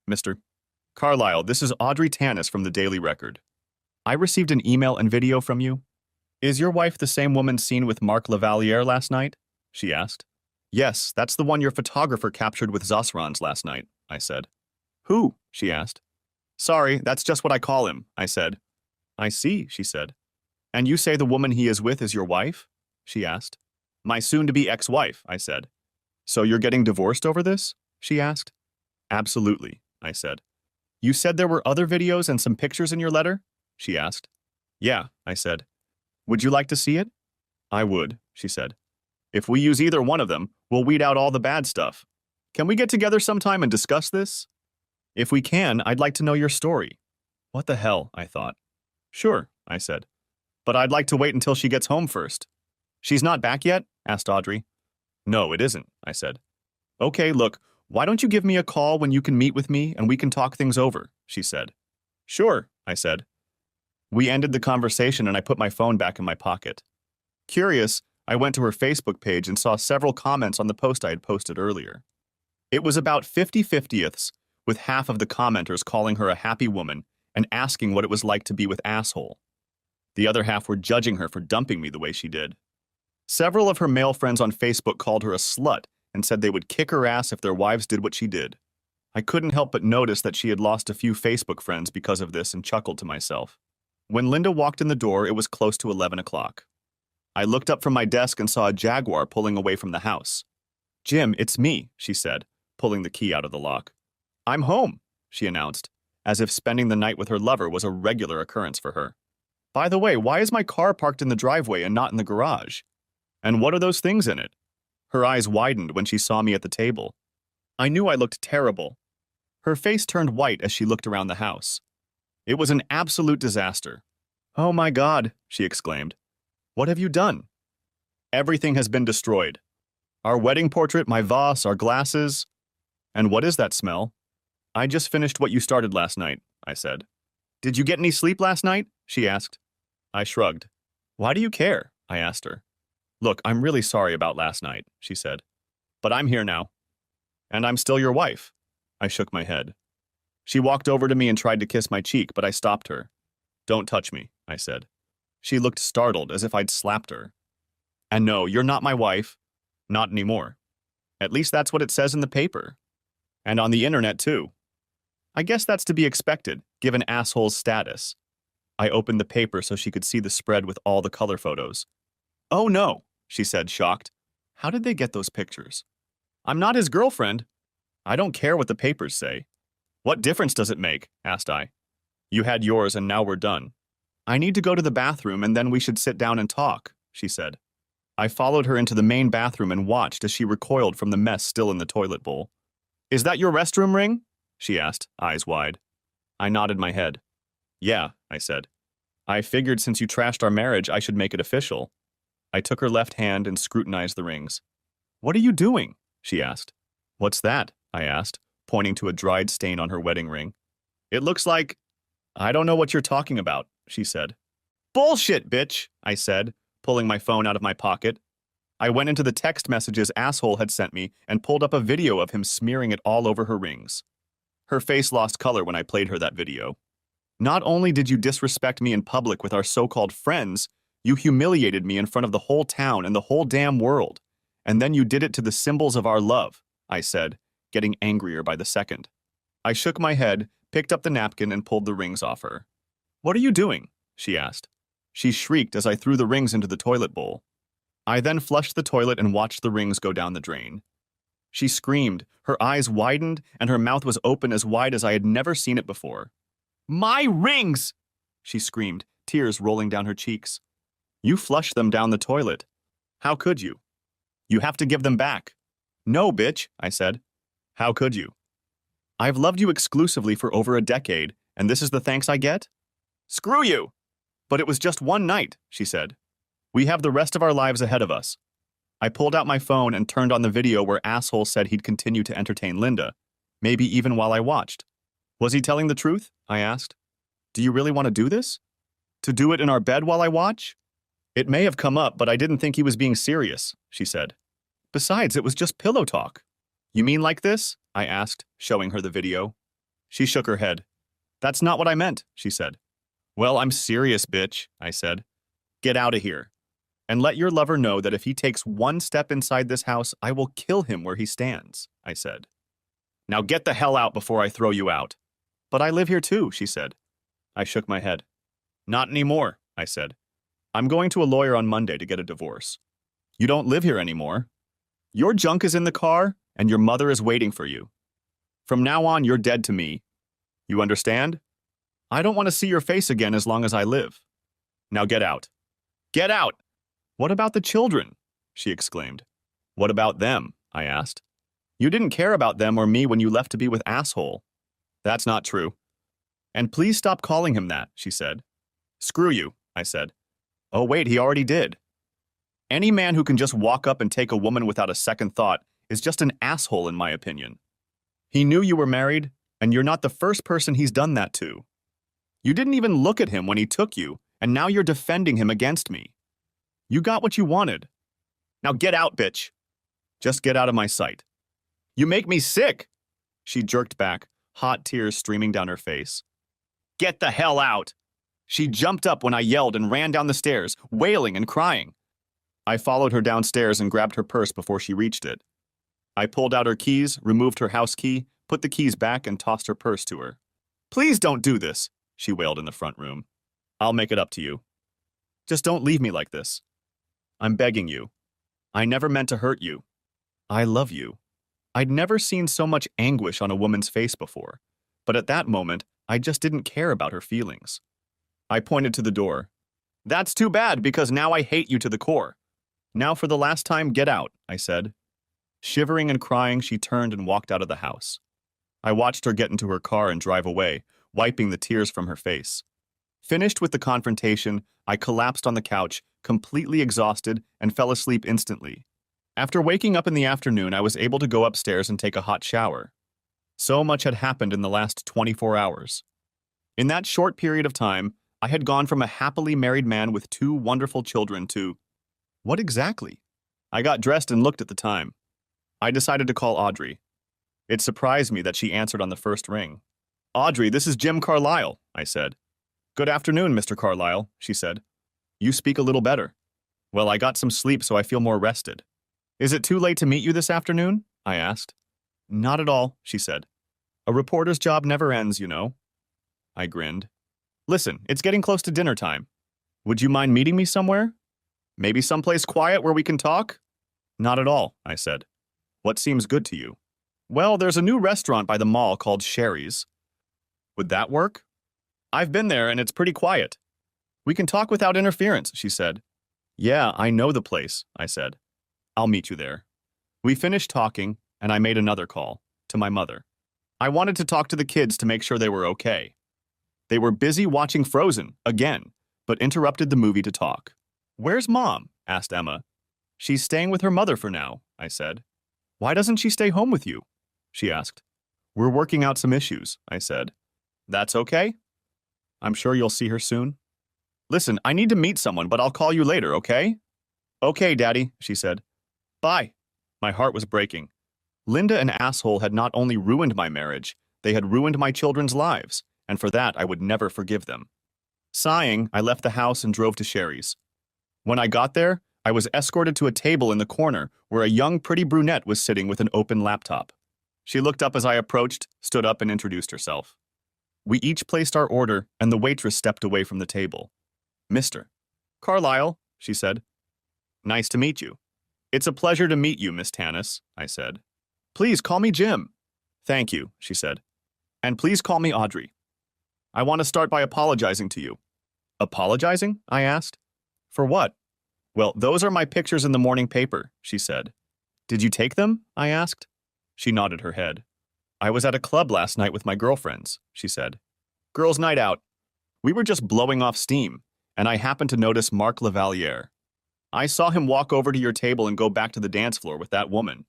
Mr. Carlyle, this is Audrey Tanis from the Daily Record. I received an email and video from you. Is your wife the same woman seen with Mark Lavaliere last night? She asked. Yes, that's the one your photographer captured with Zasrans last night, I said. Who? She asked. Sorry, that's just what I call him, I said. I see, she said. And you say the woman he is with is your wife? She asked. My soon-to-be ex-wife, I said. So you're getting divorced over this? She asked. Absolutely, I said. You said there were other videos and some pictures in your letter? She asked. Yeah, I said. Would you like to see it? I would, she said. If we use either one of them, we'll weed out all the bad stuff. Can we get together sometime and discuss this? If we can, I'd like to know your story. What the hell, I thought. Sure, I said. But I'd like to wait until she gets home first. She's not back yet? Asked Audrey. No, it isn't, I said. Okay, look, why don't you give me a call when you can meet with me and we can talk things over, she said. Sure, I said. We ended the conversation and I put my phone back in my pocket. Curious, I went to her Facebook page and saw several comments on the post I had posted earlier. It was about 50-50ths, with half of the commenters calling her a happy woman and asking what it was like to be with asshole. The other half were judging her for dumping me the way she did. Several of her male friends on Facebook called her a slut and said they would kick her ass if their wives did what she did. I couldn't help but notice that she had lost a few Facebook friends because of this and chuckled to myself. When Linda walked in the door, it was close to 11 o'clock. I looked up from my desk and saw a Jaguar pulling away from the house. Jim, it's me, she said, pulling the key out of the lock. I'm home, she announced, as if spending the night with her lover was a regular occurrence for her. By the way, why is my car parked in the driveway and not in the garage? And what are those things in it? Her eyes widened when she saw me at the table. I knew I looked terrible. Her face turned white as she looked around the house. It was an absolute disaster. Oh my God, she exclaimed. What have you done? Everything has been destroyed. Our wedding portrait, my vase, our glasses. And what is that smell? I just finished what you started last night, I said. Did you get any sleep last night? She asked. I shrugged. Why do you care? I asked her. Look, I'm really sorry about last night, she said. But I'm here now. And I'm still your wife. I shook my head. She walked over to me and tried to kiss my cheek, but I stopped her. Don't touch me, I said. She looked startled, as if I'd slapped her. And no, you're not my wife. Not anymore. At least that's what it says in the paper. And on the internet, too. I guess that's to be expected, given asshole's status. I opened the paper so she could see the spread with all the color photos. Oh no, she said, shocked. How did they get those pictures? I'm not his girlfriend. I don't care what the papers say. What difference does it make? Asked I. You had yours and now we're done. I need to go to the bathroom and then we should sit down and talk, she said. I followed her into the main bathroom and watched as she recoiled from the mess still in the toilet bowl. Is that your restroom ring? She asked, eyes wide. I nodded my head. Yeah, I said. I figured since you trashed our marriage, I should make it official. I took her left hand and scrutinized the rings. What are you doing? She asked. What's that? I asked, pointing to a dried stain on her wedding ring. It looks like... I don't know what you're talking about, she said. Bullshit, bitch, I said, pulling my phone out of my pocket. I went into the text messages asshole had sent me and pulled up a video of him smearing it all over her rings. Her face lost color when I played her that video. Not only did you disrespect me in public with our so-called friends, you humiliated me in front of the whole town and the whole damn world. And then you did it to the symbols of our love, I said, getting angrier by the second. I shook my head, picked up the napkin, and pulled the rings off her. What are you doing? She asked. She shrieked as I threw the rings into the toilet bowl. I then flushed the toilet and watched the rings go down the drain. She screamed, her eyes widened, and her mouth was open as wide as I had never seen it before. My rings! She screamed, tears rolling down her cheeks. You flushed them down the toilet. How could you? You have to give them back. No, bitch, I said. How could you? I've loved you exclusively for over a decade, and this is the thanks I get? Screw you! But it was just one night, she said. We have the rest of our lives ahead of us. I pulled out my phone and turned on the video where asshole said he'd continue to entertain Linda, maybe even while I watched. Was he telling the truth? I asked. Do you really want to do this? To do it in our bed while I watch? It may have come up, but I didn't think he was being serious, she said. Besides, it was just pillow talk. You mean like this? I asked, showing her the video. She shook her head. That's not what I meant, she said. Well, I'm serious, bitch, I said. Get out of here. And let your lover know that if he takes one step inside this house, I will kill him where he stands, I said. Now get the hell out before I throw you out. But I live here too, she said. I shook my head. Not anymore, I said. I'm going to a lawyer on Monday to get a divorce. You don't live here anymore. Your junk is in the car, and your mother is waiting for you. From now on, you're dead to me. You understand? I don't want to see your face again as long as I live. Now get out. Get out! What about the children? She exclaimed. What about them? I asked. You didn't care about them or me when you left to be with asshole. That's not true. And please stop calling him that, she said. Screw you, I said. Oh, wait, he already did. Any man who can just walk up and take a woman without a second thought is just an asshole, in my opinion. He knew you were married, and you're not the first person he's done that to. You didn't even look at him when he took you, and now you're defending him against me. You got what you wanted. Now get out, bitch. Just get out of my sight. You make me sick. She jerked back, hot tears streaming down her face. Get the hell out. She jumped up when I yelled and ran down the stairs, wailing and crying. I followed her downstairs and grabbed her purse before she reached it. I pulled out her keys, removed her house key, put the keys back, and tossed her purse to her. Please don't do this, she wailed in the front room. I'll make it up to you. Just don't leave me like this. I'm begging you. I never meant to hurt you. I love you. I'd never seen so much anguish on a woman's face before, but at that moment, I just didn't care about her feelings. I pointed to the door. That's too bad, because now I hate you to the core. Now for the last time, get out, I said. Shivering and crying, she turned and walked out of the house. I watched her get into her car and drive away, wiping the tears from her face. Finished with the confrontation, I collapsed on the couch, completely exhausted, and fell asleep instantly. After waking up in the afternoon, I was able to go upstairs and take a hot shower. So much had happened in the last 24 hours. In that short period of time, I had gone from a happily married man with 2 wonderful children to... What exactly? I got dressed and looked at the time. I decided to call Audrey. It surprised me that she answered on the first ring. Audrey, this is Jim Carlisle, I said. Good afternoon, Mr. Carlisle, she said. You speak a little better. Well, I got some sleep, so I feel more rested. Is it too late to meet you this afternoon? I asked. Not at all, she said. A reporter's job never ends, you know. I grinned. Listen, it's getting close to dinner time. Would you mind meeting me somewhere? Maybe someplace quiet where we can talk? Not at all, I said. What seems good to you? Well, there's a new restaurant by the mall called Sherry's. Would that work? I've been there and it's pretty quiet. We can talk without interference, she said. Yeah, I know the place, I said. I'll meet you there. We finished talking, and I made another call, to my mother. I wanted to talk to the kids to make sure they were okay. They were busy watching Frozen, again, but interrupted the movie to talk. Where's Mom? Asked Emma. She's staying with her mother for now, I said. Why doesn't she stay home with you? She asked. We're working out some issues, I said. That's okay? I'm sure you'll see her soon. Listen, I need to meet someone, but I'll call you later, okay? Okay, Daddy, she said. Bye. My heart was breaking. Linda and asshole had not only ruined my marriage, they had ruined my children's lives, and for that I would never forgive them. Sighing, I left the house and drove to Sherry's. When I got there, I was escorted to a table in the corner where a young, pretty brunette was sitting with an open laptop. She looked up as I approached, stood up, and introduced herself. We each placed our order, and the waitress stepped away from the table. Mr. Carlisle, she said. Nice to meet you. It's a pleasure to meet you, Miss Tanis, I said. Please call me Jim. Thank you, she said. And please call me Audrey. I want to start by apologizing to you. Apologizing? I asked. For what? Well, those are my pictures in the morning paper, she said. Did you take them? I asked. She nodded her head. I was at a club last night with my girlfriends, she said. Girls' night out. We were just blowing off steam, and I happened to notice Mark Lavaliere. I saw him walk over to your table and go back to the dance floor with that woman.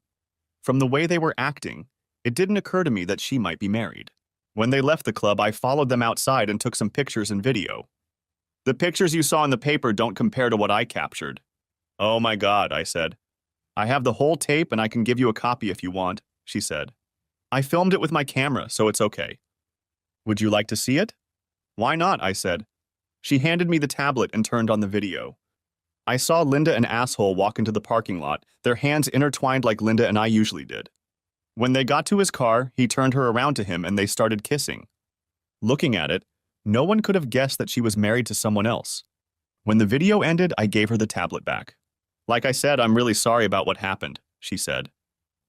From the way they were acting, it didn't occur to me that she might be married. When they left the club, I followed them outside and took some pictures and video. The pictures you saw in the paper don't compare to what I captured. Oh my God, I said. I have the whole tape and I can give you a copy if you want, she said. I filmed it with my camera, so it's okay. Would you like to see it? Why not, I said. She handed me the tablet and turned on the video. I saw Linda and Asshole walk into the parking lot, their hands intertwined like Linda and I usually did. When they got to his car, he turned her around to him and they started kissing. Looking at it, no one could have guessed that she was married to someone else. When the video ended, I gave her the tablet back. Like I said, I'm really sorry about what happened, she said.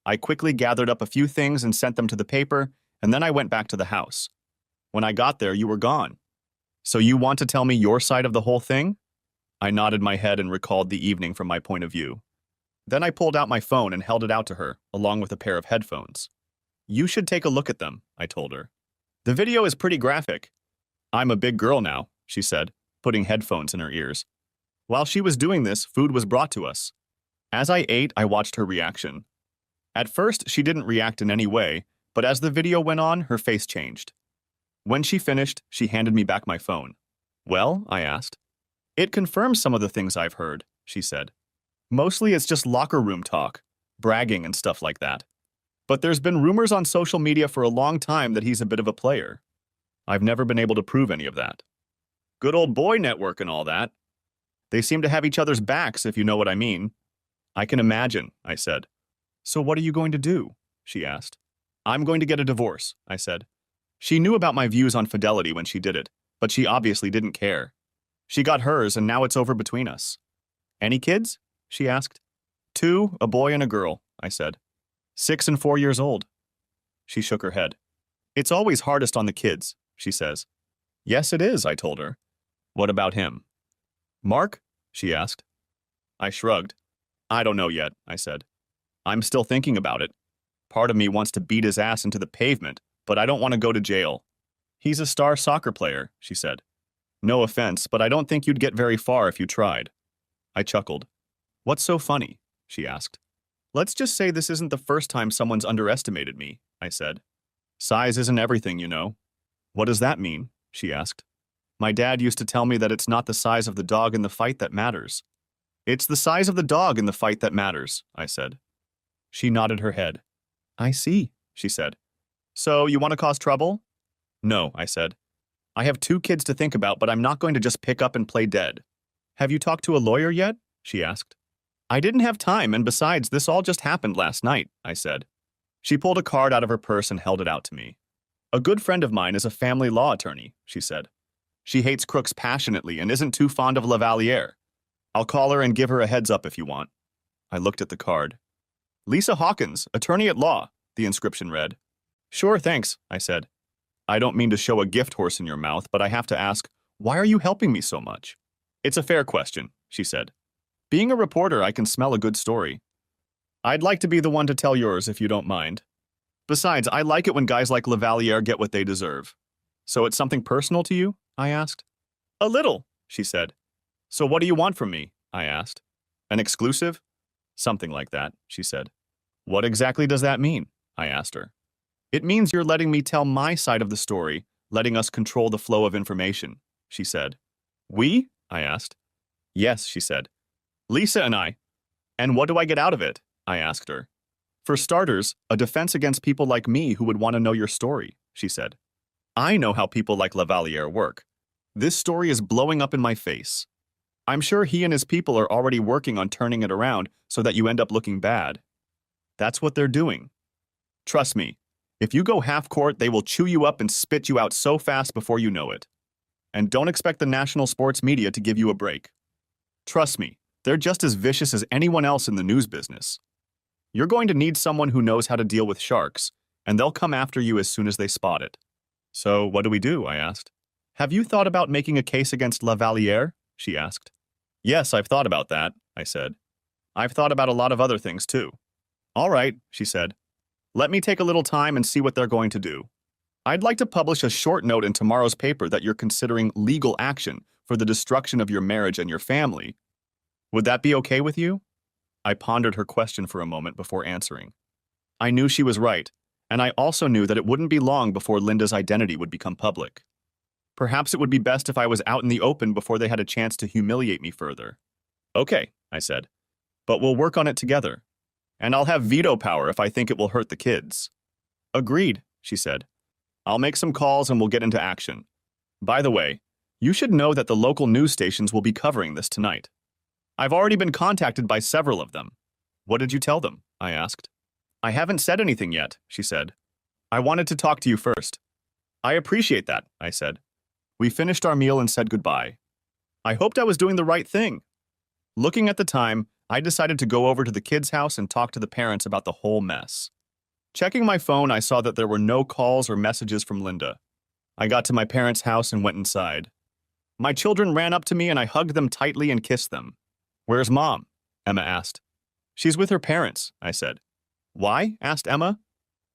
I quickly gathered up a few things and sent them to the paper, and then I went back to the house. When I got there, you were gone. So you want to tell me your side of the whole thing? I nodded my head and recalled the evening from my point of view. Then I pulled out my phone and held it out to her, along with a pair of headphones. You should take a look at them, I told her. The video is pretty graphic. I'm a big girl now, she said, putting headphones in her ears. While she was doing this, food was brought to us. As I ate, I watched her reaction. At first, she didn't react in any way, but as the video went on, her face changed. When she finished, she handed me back my phone. Well, I asked. It confirms some of the things I've heard, she said. Mostly it's just locker room talk, bragging and stuff like that. But there's been rumors on social media for a long time that he's a bit of a player. I've never been able to prove any of that. Good old boy network and all that. They seem to have each other's backs, if you know what I mean. I can imagine, I said. So what are you going to do? She asked. I'm going to get a divorce, I said. She knew about my views on fidelity when she did it, but she obviously didn't care. She got hers, and now it's over between us. Any kids? She asked. 2, a boy and a girl, I said. 6 and 4 years old. She shook her head. It's always hardest on the kids, she says. Yes, it is, I told her. What about him? Mark? She asked. I shrugged. I don't know yet, I said. I'm still thinking about it. Part of me wants to beat his ass into the pavement, but I don't want to go to jail. He's a star soccer player, she said. No offense, but I don't think you'd get very far if you tried. I chuckled. What's so funny? She asked. Let's just say this isn't the first time someone's underestimated me, I said. Size isn't everything, you know. What does that mean? She asked. My dad used to tell me that it's not the size of the dog in the fight that matters. It's the size of the dog in the fight that matters, I said. She nodded her head. I see, she said. So you want to cause trouble? No, I said. I have 2 kids to think about, but I'm not going to just pick up and play dead. Have you talked to a lawyer yet? She asked. I didn't have time, and besides, this all just happened last night, I said. She pulled a card out of her purse and held it out to me. A good friend of mine is a family law attorney, she said. She hates crooks passionately and isn't too fond of Lavalier. I'll call her and give her a heads up if you want. I looked at the card. Lisa Hawkins, attorney at law, the inscription read. Sure, thanks, I said. I don't mean to show a gift horse in your mouth, but I have to ask, why are you helping me so much? It's a fair question, she said. Being a reporter, I can smell a good story. I'd like to be the one to tell yours if you don't mind. Besides, I like it when guys like Lavalier get what they deserve. So it's something personal to you? I asked. A little, she said. So what do you want from me? I asked. An exclusive? Something like that, she said. What exactly does that mean? I asked her. It means you're letting me tell my side of the story, letting us control the flow of information, she said. We? I asked. Yes, she said. Lisa and I. And what do I get out of it? I asked her. For starters, a defense against people like me who would want to know your story, she said. I know how people like Lavalier work. This story is blowing up in my face. I'm sure he and his people are already working on turning it around so that you end up looking bad. That's what they're doing. Trust me, if you go half court, they will chew you up and spit you out so fast before you know it. And don't expect the national sports media to give you a break. Trust me, they're just as vicious as anyone else in the news business. You're going to need someone who knows how to deal with sharks, and they'll come after you as soon as they spot it. So what do? I asked. Have you thought about making a case against Lavalier? She asked. Yes, I've thought about that, I said. I've thought about a lot of other things too. All right, she said. Let me take a little time and see what they're going to do. I'd like to publish a short note in tomorrow's paper that you're considering legal action for the destruction of your marriage and your family. Would that be okay with you? I pondered her question for a moment before answering. I knew she was right, and I also knew that it wouldn't be long before Linda's identity would become public. Perhaps it would be best if I was out in the open before they had a chance to humiliate me further. Okay, I said, but we'll work on it together. And I'll have veto power if I think it will hurt the kids. Agreed, she said. I'll make some calls and we'll get into action. By the way, you should know that the local news stations will be covering this tonight. I've already been contacted by several of them. What did you tell them? I asked. I haven't said anything yet, she said. I wanted to talk to you first. I appreciate that, I said. We finished our meal and said goodbye. I hoped I was doing the right thing. Looking at the time, I decided to go over to the kids' house and talk to the parents about the whole mess. Checking my phone, I saw that there were no calls or messages from Linda. I got to my parents' house and went inside. My children ran up to me and I hugged them tightly and kissed them. Where's Mom? Emma asked. She's with her parents, I said. Why? Asked Emma.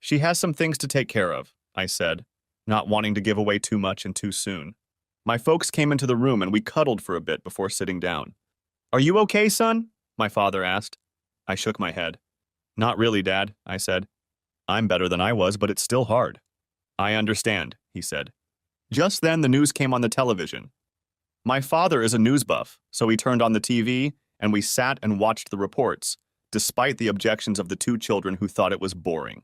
She has some things to take care of, I said, not wanting to give away too much and too soon. My folks came into the room and we cuddled for a bit before sitting down. Are you okay, son? My father asked. I shook my head. Not really, Dad, I said. I'm better than I was, but it's still hard. I understand, he said. Just then the news came on the television. My father is a news buff, so he turned on the TV and we sat and watched the reports, despite the objections of the two children who thought it was boring.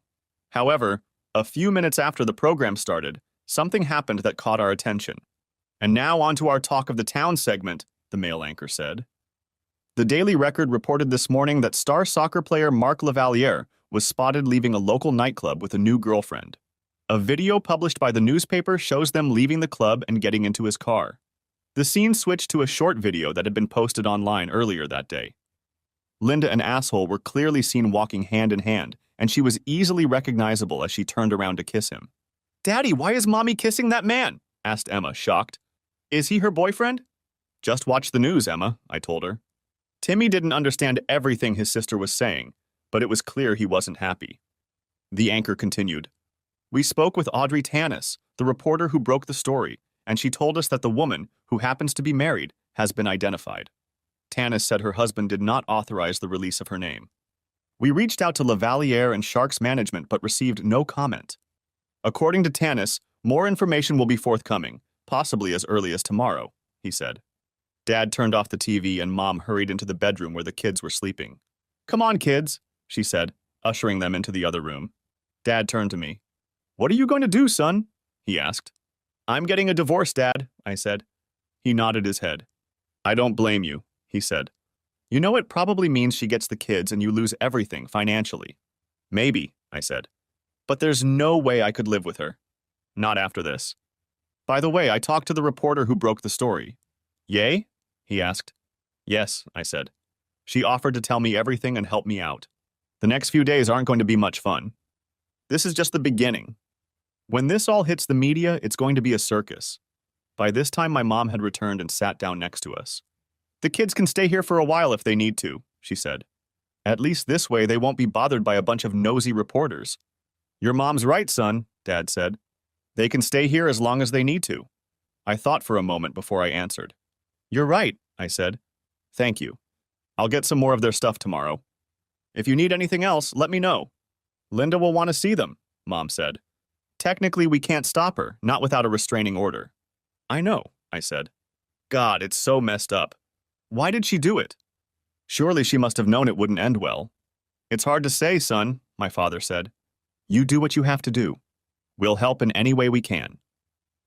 However, a few minutes after the program started, something happened that caught our attention. And now on to our Talk of the Town segment, the male anchor said. The Daily Record reported this morning that star soccer player Mark Lavaliere was spotted leaving a local nightclub with a new girlfriend. A video published by the newspaper shows them leaving the club and getting into his car. The scene switched to a short video that had been posted online earlier that day. Linda and Asshole were clearly seen walking hand in hand, and she was easily recognizable as she turned around to kiss him. Daddy, why is Mommy kissing that man? Asked Emma, shocked. Is he her boyfriend? Just watch the news, Emma, I told her. Timmy didn't understand everything his sister was saying, but it was clear he wasn't happy. The anchor continued. We spoke with Audrey Tanis, the reporter who broke the story, and she told us that the woman, who happens to be married, has been identified. Tanis said her husband did not authorize the release of her name. We reached out to Lavaliere and Sharks management but received no comment. According to Tanis, more information will be forthcoming, possibly as early as tomorrow, he said. Dad turned off the TV and Mom hurried into the bedroom where the kids were sleeping. Come on, kids, she said, ushering them into the other room. Dad turned to me. What are you going to do, son? He asked. I'm getting a divorce, Dad, I said. He nodded his head. I don't blame you, he said. You know it probably means she gets the kids and you lose everything financially. Maybe, I said. But there's no way I could live with her. Not after this. By the way, I talked to the reporter who broke the story. Yay? He asked. Yes, I said. She offered to tell me everything and help me out. The next few days aren't going to be much fun. This is just the beginning. When this all hits the media, it's going to be a circus. By this time, my mom had returned and sat down next to us. The kids can stay here for a while if they need to, she said. At least this way they won't be bothered by a bunch of nosy reporters. Your mom's right, son, Dad said. They can stay here as long as they need to. I thought for a moment before I answered. You're right, I said. Thank you. I'll get some more of their stuff tomorrow. If you need anything else, let me know. Linda will want to see them, Mom said. Technically, we can't stop her, not without a restraining order. I know, I said. God, it's so messed up. Why did she do it? Surely she must have known it wouldn't end well. It's hard to say, son, my father said. You do what you have to do. We'll help in any way we can.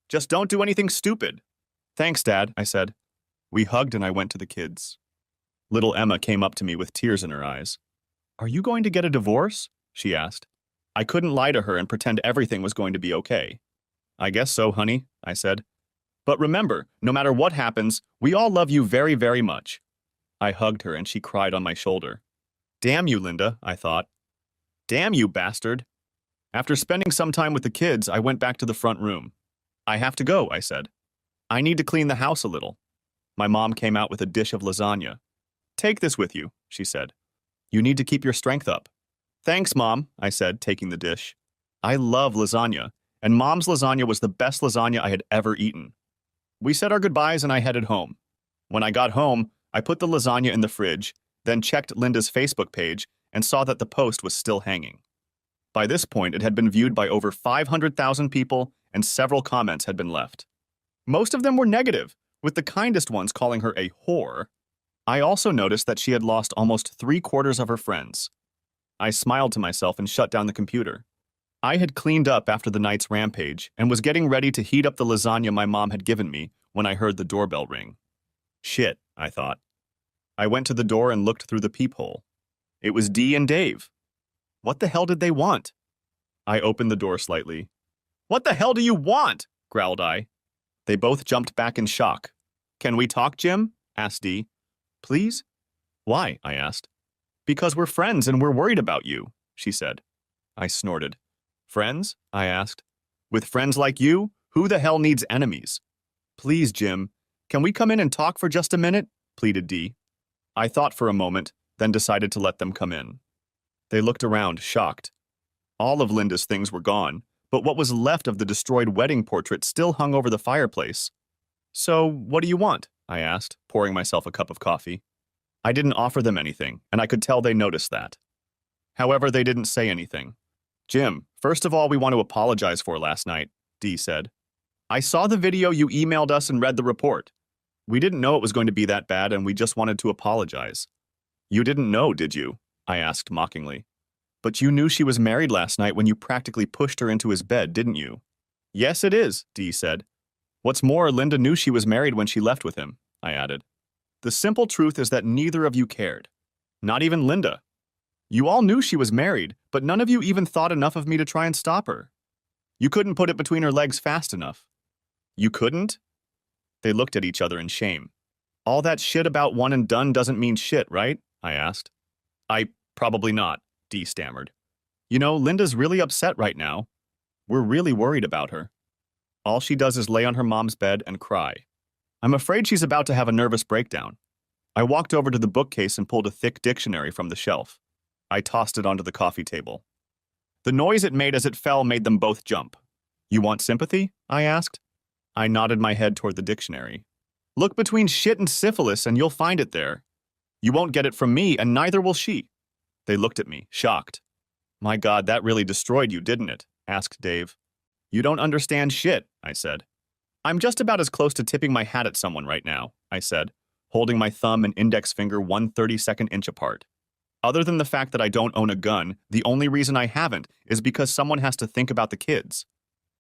Just don't do anything stupid. Thanks, Dad, I said. We hugged and I went to the kids. Little Emma came up to me with tears in her eyes. Are you going to get a divorce? She asked. I couldn't lie to her and pretend everything was going to be okay. I guess so, honey, I said. But remember, no matter what happens, we all love you very, very much. I hugged her and she cried on my shoulder. Damn you, Linda, I thought. Damn you, bastard. After spending some time with the kids, I went back to the front room. I have to go, I said. I need to clean the house a little. My mom came out with a dish of lasagna. Take this with you, she said. You need to keep your strength up. Thanks, Mom, I said, taking the dish. I love lasagna, and Mom's lasagna was the best lasagna I had ever eaten. We said our goodbyes and I headed home. When I got home, I put the lasagna in the fridge, then checked Linda's Facebook page and saw that the post was still hanging. By this point, it had been viewed by over 500,000 people and several comments had been left. Most of them were negative, with the kindest ones calling her a whore. I also noticed that she had lost almost 3/4 of her friends. I smiled to myself and shut down the computer. I had cleaned up after the night's rampage and was getting ready to heat up the lasagna my mom had given me when I heard the doorbell ring. Shit, I thought. I went to the door and looked through the peephole. It was Dee and Dave. What the hell did they want? I opened the door slightly. What the hell do you want? Growled I. They both jumped back in shock. Can we talk, Jim? Asked Dee. Please? Why? I asked. Because we're friends and we're worried about you, she said. I snorted. Friends? I asked. With friends like you, who the hell needs enemies? Please, Jim, can we come in and talk for just a minute? Pleaded Dee. I thought for a moment, then decided to let them come in. They looked around, shocked. All of Linda's things were gone, but what was left of the destroyed wedding portrait still hung over the fireplace. So, what do you want? I asked, pouring myself a cup of coffee. I didn't offer them anything, and I could tell they noticed that. However, they didn't say anything. Jim, first of all, we want to apologize for last night, Dee said. I saw the video you emailed us and read the report. We didn't know it was going to be that bad, and we just wanted to apologize. You didn't know, did you? I asked mockingly. But you knew she was married last night when you practically pushed her into his bed, didn't you? Yes, it is, Dee said. What's more, Linda knew she was married when she left with him, I added. The simple truth is that neither of you cared. Not even Linda. You all knew she was married, but none of you even thought enough of me to try and stop her. You couldn't put it between her legs fast enough. You couldn't? They looked at each other in shame. All that shit about one and done doesn't mean shit, right? I asked. Probably not, Dee stammered. You know, Linda's really upset right now. We're really worried about her. All she does is lay on her mom's bed and cry. I'm afraid she's about to have a nervous breakdown. I walked over to the bookcase and pulled a thick dictionary from the shelf. I tossed it onto the coffee table. The noise it made as it fell made them both jump. You want sympathy? I asked. I nodded my head toward the dictionary. Look between shit and syphilis and you'll find it there. You won't get it from me, and neither will she. They looked at me, shocked. My God, that really destroyed you, didn't it? Asked Dave. You don't understand shit, I said. I'm just about as close to tipping my hat at someone right now, I said, holding my thumb and index finger 1/32 inch apart. Other than the fact that I don't own a gun, the only reason I haven't is because someone has to think about the kids.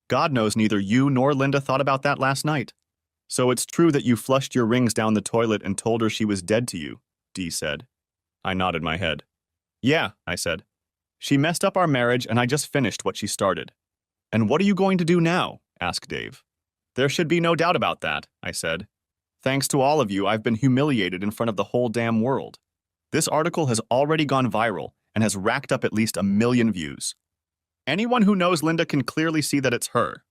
God knows neither you nor Linda thought about that last night. So it's true that you flushed your rings down the toilet and told her she was dead to you, Dee said. I nodded my head. Yeah, I said. She messed up our marriage and I just finished what she started. And what are you going to do now? Asked Dave. There should be no doubt about that, I said. Thanks to all of you, I've been humiliated in front of the whole damn world. This article has already gone viral and has racked up at least 1 million views. Anyone who knows Linda can clearly see that it's her.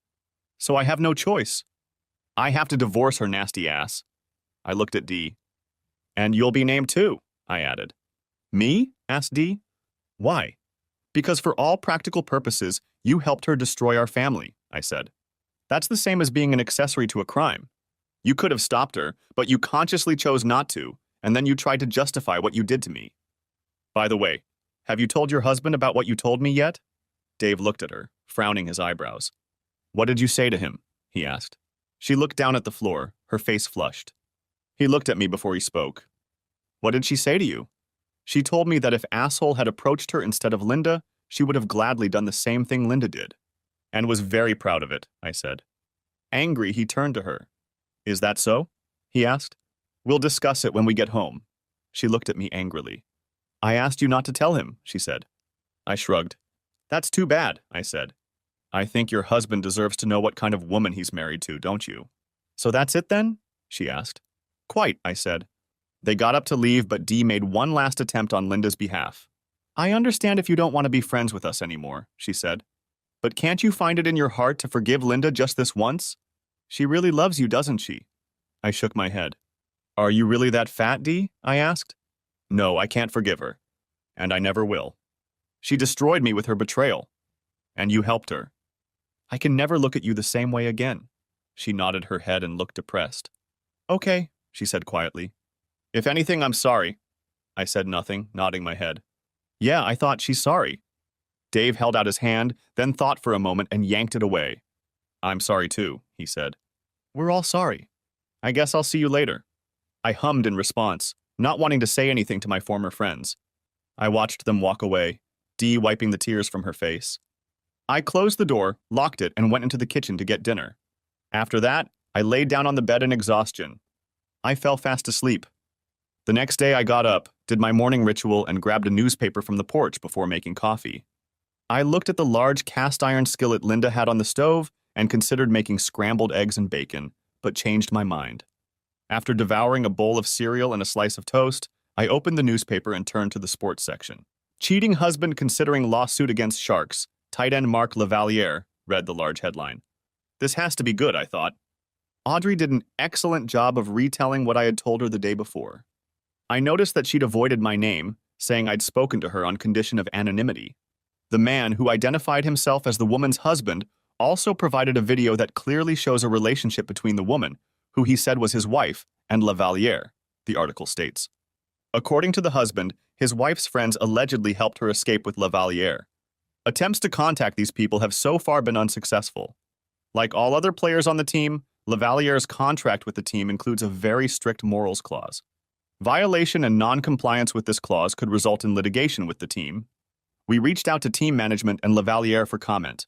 So I have no choice. I have to divorce her nasty ass. I looked at Dee. And you'll be named too, I added. Me? Asked Dee. Why? Because for all practical purposes, you helped her destroy our family, I said. That's the same as being an accessory to a crime. You could have stopped her, but you consciously chose not to, and then you tried to justify what you did to me. By the way, have you told your husband about what you told me yet? Dave looked at her, frowning his eyebrows. What did you say to him? He asked. She looked down at the floor, her face flushed. He looked at me before he spoke. What did she say to you? She told me that if Asshole had approached her instead of Linda, she would have gladly done the same thing Linda did. And was very proud of it, I said. Angry, he turned to her. Is that so? He asked. We'll discuss it when we get home. She looked at me angrily. I asked you not to tell him, she said. I shrugged. That's too bad, I said. I think your husband deserves to know what kind of woman he's married to, don't you? So that's it then? She asked. Quite, I said. They got up to leave, but Dee made one last attempt on Linda's behalf. I understand if you don't want to be friends with us anymore, she said. But can't you find it in your heart to forgive Linda just this once? She really loves you, doesn't she? I shook my head. Are you really that fat, Dee? I asked. No, I can't forgive her. And I never will. She destroyed me with her betrayal. And you helped her. I can never look at you the same way again. She nodded her head and looked depressed. Okay, she said quietly. If anything, I'm sorry. I said nothing, nodding my head. Yeah, I thought she's sorry. Dave held out his hand, then thought for a moment and yanked it away. I'm sorry too, he said. We're all sorry. I guess I'll see you later. I hummed in response, not wanting to say anything to my former friends. I watched them walk away, Dee wiping the tears from her face. I closed the door, locked it, and went into the kitchen to get dinner. After that, I laid down on the bed in exhaustion. I fell fast asleep. The next day I got up, did my morning ritual, and grabbed a newspaper from the porch before making coffee. I looked at the large cast-iron skillet Linda had on the stove and considered making scrambled eggs and bacon, but changed my mind. After devouring a bowl of cereal and a slice of toast, I opened the newspaper and turned to the sports section. Cheating husband considering lawsuit against Sharks, tight end Mark Lavaliere, read the large headline. This has to be good, I thought. Audrey did an excellent job of retelling what I had told her the day before. I noticed that she'd avoided my name, saying I'd spoken to her on condition of anonymity. The man, who identified himself as the woman's husband, also provided a video that clearly shows a relationship between the woman, who he said was his wife, and Lavaliere, the article states. According to the husband, his wife's friends allegedly helped her escape with Lavaliere. Attempts to contact these people have so far been unsuccessful. Like all other players on the team, Lavaliere's contract with the team includes a very strict morals clause. Violation and non-compliance with this clause could result in litigation with the team. We reached out to team management and Lavaliere for comment.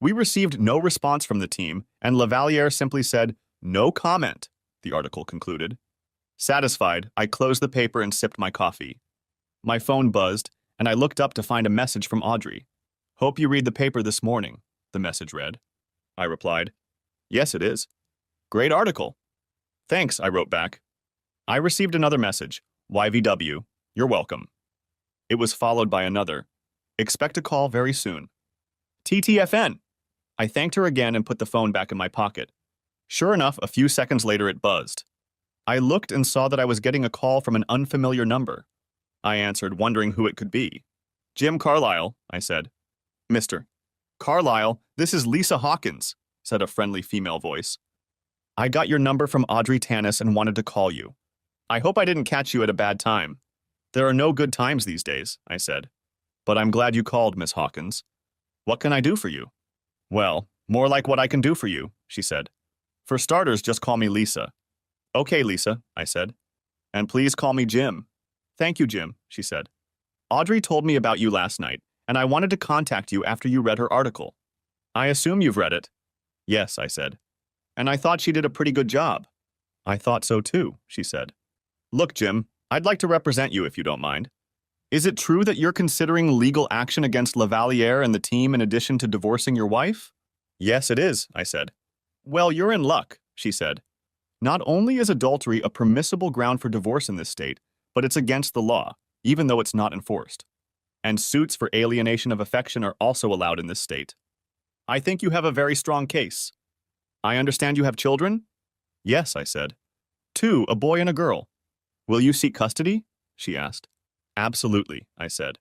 We received no response from the team, and Lavaliere simply said, "No comment," the article concluded. Satisfied, I closed the paper and sipped my coffee. My phone buzzed, and I looked up to find a message from Audrey. "Hope you read the paper this morning," the message read. I replied, "Yes, it is." "Great article." "Thanks," I wrote back. I received another message, "YVW, you're welcome." It was followed by another, "Expect a call very soon." TTFN. I thanked her again and put the phone back in my pocket. Sure enough, a few seconds later it buzzed. I looked and saw that I was getting a call from an unfamiliar number. I answered, wondering who it could be. "Jim Carlisle," I said. "Mr. Carlisle, this is Lisa Hawkins," said a friendly female voice. "I got your number from Audrey Tanis and wanted to call you. I hope I didn't catch you at a bad time." "There are no good times these days," I said. "But I'm glad you called, Miss Hawkins. What can I do for you?" "Well, more like what I can do for you," she said. "For starters, just call me Lisa." "Okay, Lisa," I said. "And please call me Jim." "Thank you, Jim," she said. "Audrey told me about you last night, and I wanted to contact you after you read her article." "I assume you've read it." "Yes," I said. "And I thought she did a pretty good job." "I thought so too," she said. "Look, Jim, I'd like to represent you if you don't mind. Is it true that you're considering legal action against Lavaliere and the team in addition to divorcing your wife?" "Yes, it is," I said. "Well, you're in luck," she said. "Not only is adultery a permissible ground for divorce in this state, but it's against the law, even though it's not enforced. And suits for alienation of affection are also allowed in this state. I think you have a very strong case. I understand you have children?" "Yes," I said. "Two, a boy and a girl." "Will you seek custody?" she asked. "Absolutely," I said.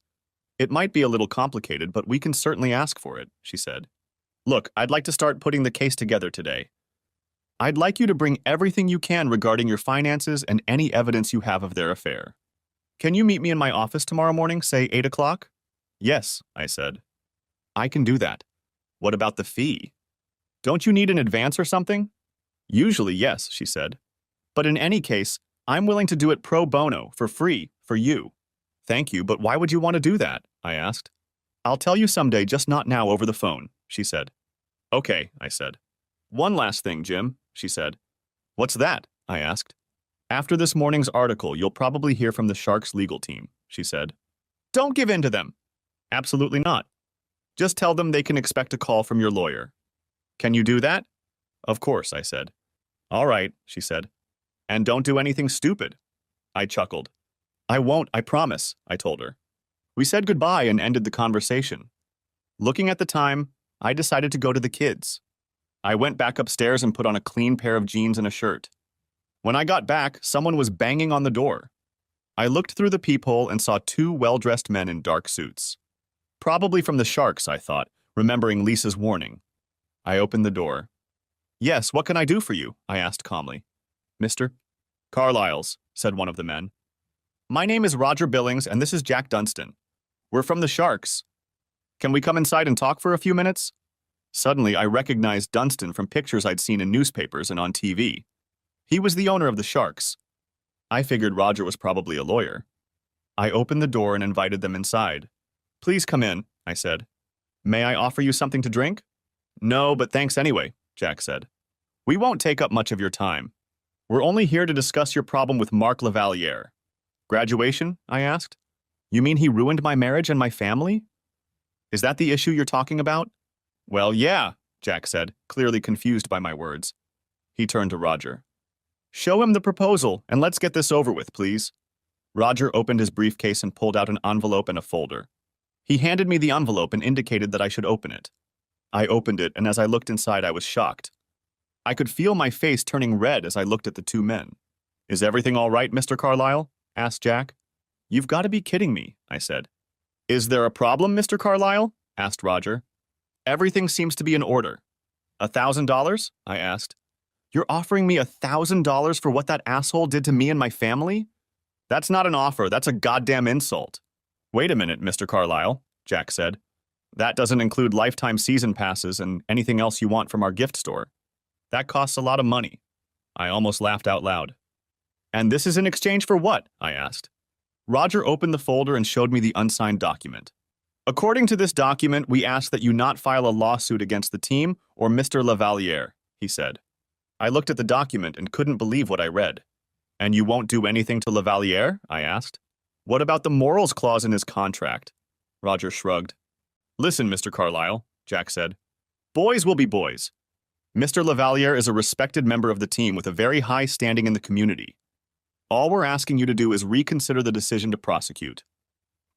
"It might be a little complicated, but we can certainly ask for it," she said. "Look, I'd like to start putting the case together today. I'd like you to bring everything you can regarding your finances and any evidence you have of their affair. Can you meet me in my office tomorrow morning, say 8 o'clock? "Yes," I said. "I can do that. What about the fee? Don't you need an advance or something?" "Usually, yes," she said. "But in any case, I'm willing to do it pro bono, for free, for you." "Thank you, but why would you want to do that?" I asked. "I'll tell you someday, just not now over the phone," she said. "Okay," I said. "One last thing, Jim," she said. "What's that?" I asked. "After this morning's article, you'll probably hear from the Sharks legal team," she said. "Don't give in to them." "Absolutely not. Just tell them they can expect a call from your lawyer." "Can you do that?" "Of course," I said. "All right," she said. "And don't do anything stupid." I chuckled. "I won't, I promise," I told her. We said goodbye and ended the conversation. Looking at the time, I decided to go to the kids. I went back upstairs and put on a clean pair of jeans and a shirt. When I got back, someone was banging on the door. I looked through the peephole and saw two well-dressed men in dark suits. Probably from the Sharks, I thought, remembering Lisa's warning. I opened the door. "Yes, what can I do for you?" I asked calmly. "Mr. Carlisle's," said one of the men. My name is Roger Billings, and this is Jack Dunstan. We're from the Sharks. Can we come inside and talk for a few minutes? Suddenly, I recognized Dunstan from pictures I'd seen in newspapers and on TV. He was the owner of the Sharks. I figured Roger was probably a lawyer. I opened the door and invited them inside. Please come in, I said. May I offer you something to drink? No, but thanks anyway, Jack said. We won't take up much of your time. We're only here to discuss your problem with Mark Lavaliere. Graduation? I asked. You mean he ruined my marriage and my family? Is that the issue you're talking about? Well, yeah, Jack said, clearly confused by my words. He turned to Roger. Show him the proposal, and let's get this over with, please. Roger opened his briefcase and pulled out an envelope and a folder. He handed me the envelope and indicated that I should open it. I opened it, and as I looked inside, I was shocked. I could feel my face turning red as I looked at the two men. Is everything all right, Mr. Carlyle? Asked Jack. You've got to be kidding me, I said. Is there a problem, Mr. Carlyle? Asked Roger. Everything seems to be in order. $1,000? I asked. You're offering me $1,000 for what that asshole did to me and my family? That's not an offer, that's a goddamn insult. Wait a minute, Mr. Carlyle, Jack said. That doesn't include lifetime season passes and anything else you want from our gift store. That costs a lot of money. I almost laughed out loud. And this is in exchange for what? I asked. Roger opened the folder and showed me the unsigned document. According to this document, we ask that you not file a lawsuit against the team or Mr. Lavaliere, he said. I looked at the document and couldn't believe what I read. And you won't do anything to Lavaliere? I asked. What about the morals clause in his contract? Roger shrugged. Listen, Mr. Carlyle, Jack said. Boys will be boys. Mr. Lavaliere is a respected member of the team with a very high standing in the community. All we're asking you to do is reconsider the decision to prosecute.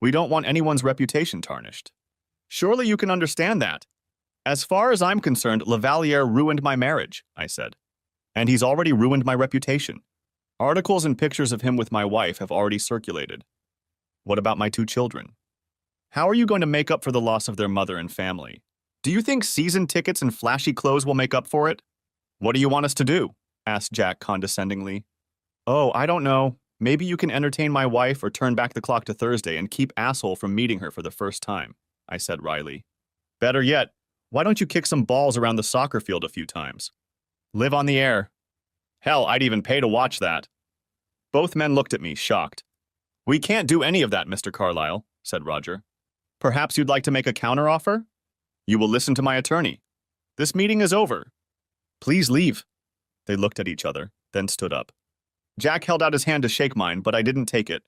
We don't want anyone's reputation tarnished. Surely you can understand that. As far as I'm concerned, Lavaliere ruined my marriage, I said. And he's already ruined my reputation. Articles and pictures of him with my wife have already circulated. What about my two children? How are you going to make up for the loss of their mother and family? Do you think season tickets and flashy clothes will make up for it? What do you want us to do? Asked Jack condescendingly. Oh, I don't know. Maybe you can entertain my wife or turn back the clock to Thursday and keep asshole from meeting her for the first time, I said wryly. Better yet, why don't you kick some balls around the soccer field a few times? Live on the air. Hell, I'd even pay to watch that. Both men looked at me, shocked. We can't do any of that, Mr. Carlyle, said Roger. Perhaps you'd like to make a counteroffer? You will listen to my attorney. This meeting is over. Please leave. They looked at each other, then stood up. Jack held out his hand to shake mine, but I didn't take it.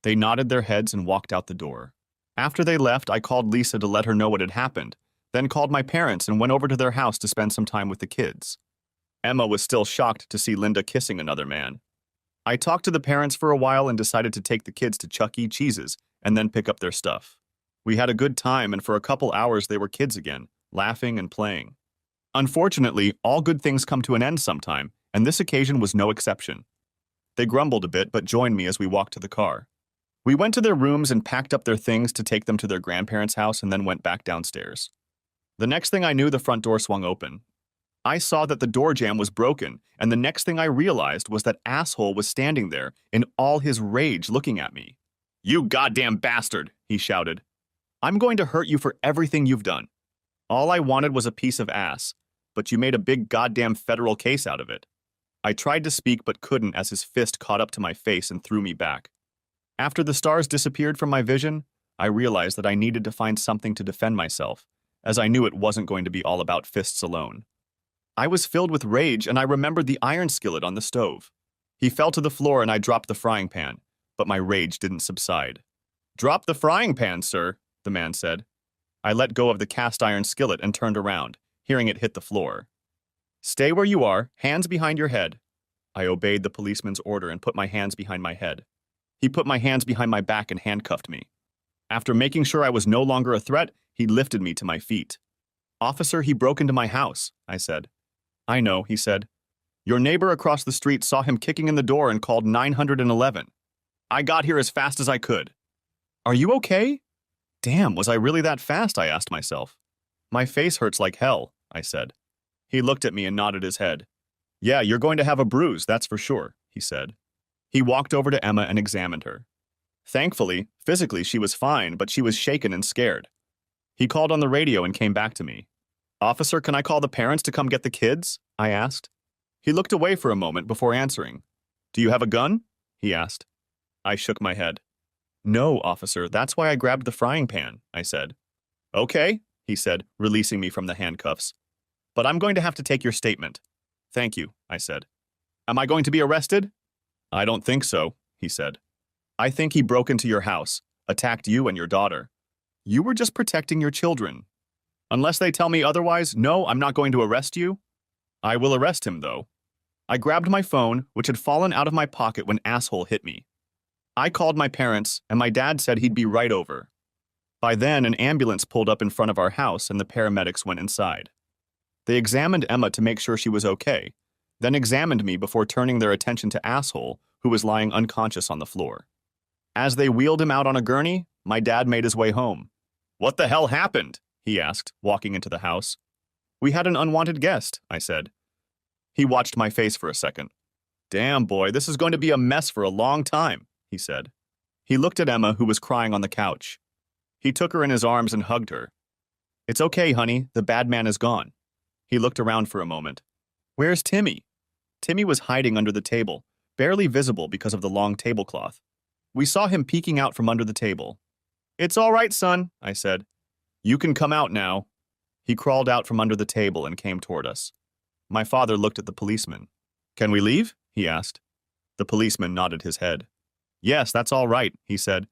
They nodded their heads and walked out the door. After they left, I called Lisa to let her know what had happened, then called my parents and went over to their house to spend some time with the kids. Emma was still shocked to see Linda kissing another man. I talked to the parents for a while and decided to take the kids to Chuck E. Cheese's and then pick up their stuff. We had a good time, and for a couple hours they were kids again, laughing and playing. Unfortunately, all good things come to an end sometime, and this occasion was no exception. They grumbled a bit but joined me as we walked to the car. We went to their rooms and packed up their things to take them to their grandparents' house and then went back downstairs. The next thing I knew, the front door swung open. I saw that the door jamb was broken, and the next thing I realized was that asshole was standing there in all his rage looking at me. You goddamn bastard, he shouted. I'm going to hurt you for everything you've done. All I wanted was a piece of ass, but you made a big goddamn federal case out of it. I tried to speak but couldn't as his fist caught up to my face and threw me back. After the stars disappeared from my vision, I realized that I needed to find something to defend myself, as I knew it wasn't going to be all about fists alone. I was filled with rage and I remembered the iron skillet on the stove. He fell to the floor and I dropped the frying pan, but my rage didn't subside. Drop the frying pan, sir, the man said. I let go of the cast iron skillet and turned around, hearing it hit the floor. Stay where you are, hands behind your head. I obeyed the policeman's order and put my hands behind my head. He put my hands behind my back and handcuffed me. After making sure I was no longer a threat, he lifted me to my feet. Officer, he broke into my house, I said. I know, he said. Your neighbor across the street saw him kicking in the door and called 911. I got here as fast as I could. Are you okay? Damn, was I really that fast? I asked myself. My face hurts like hell, I said. He looked at me and nodded his head. Yeah, you're going to have a bruise, that's for sure, he said. He walked over to Emma and examined her. Thankfully, physically she was fine, but she was shaken and scared. He called on the radio and came back to me. "Officer, can I call the parents to come get the kids?" I asked. He looked away for a moment before answering. "Do you have a gun?" he asked. I shook my head. "No, officer, that's why I grabbed the frying pan," I said. "Okay," he said, releasing me from the handcuffs. "But I'm going to have to take your statement." "Thank you," I said. "Am I going to be arrested?" "I don't think so," he said. "I think he broke into your house, attacked you and your daughter. You were just protecting your children. Unless they tell me otherwise, no, I'm not going to arrest you." "I will arrest him, though." I grabbed my phone, which had fallen out of my pocket when asshole hit me. I called my parents, and my dad said he'd be right over. By then, an ambulance pulled up in front of our house, and the paramedics went inside. They examined Emma to make sure she was okay, then examined me before turning their attention to asshole, who was lying unconscious on the floor. As they wheeled him out on a gurney, my dad made his way home. "What the hell happened?" he asked, walking into the house. "We had an unwanted guest," I said. He watched my face for a second. "Damn, boy, this is going to be a mess for a long time," he said. He looked at Emma, who was crying on the couch. He took her in his arms and hugged her. "It's okay, honey, the bad man is gone." He looked around for a moment. "Where's Timmy?" Timmy was hiding under the table, barely visible because of the long tablecloth. We saw him peeking out from under the table. "It's all right, son," I said. "You can come out now." He crawled out from under the table and came toward us. My father looked at the policeman. "Can we leave?" he asked. The policeman nodded his head. "Yes, that's all right," he said.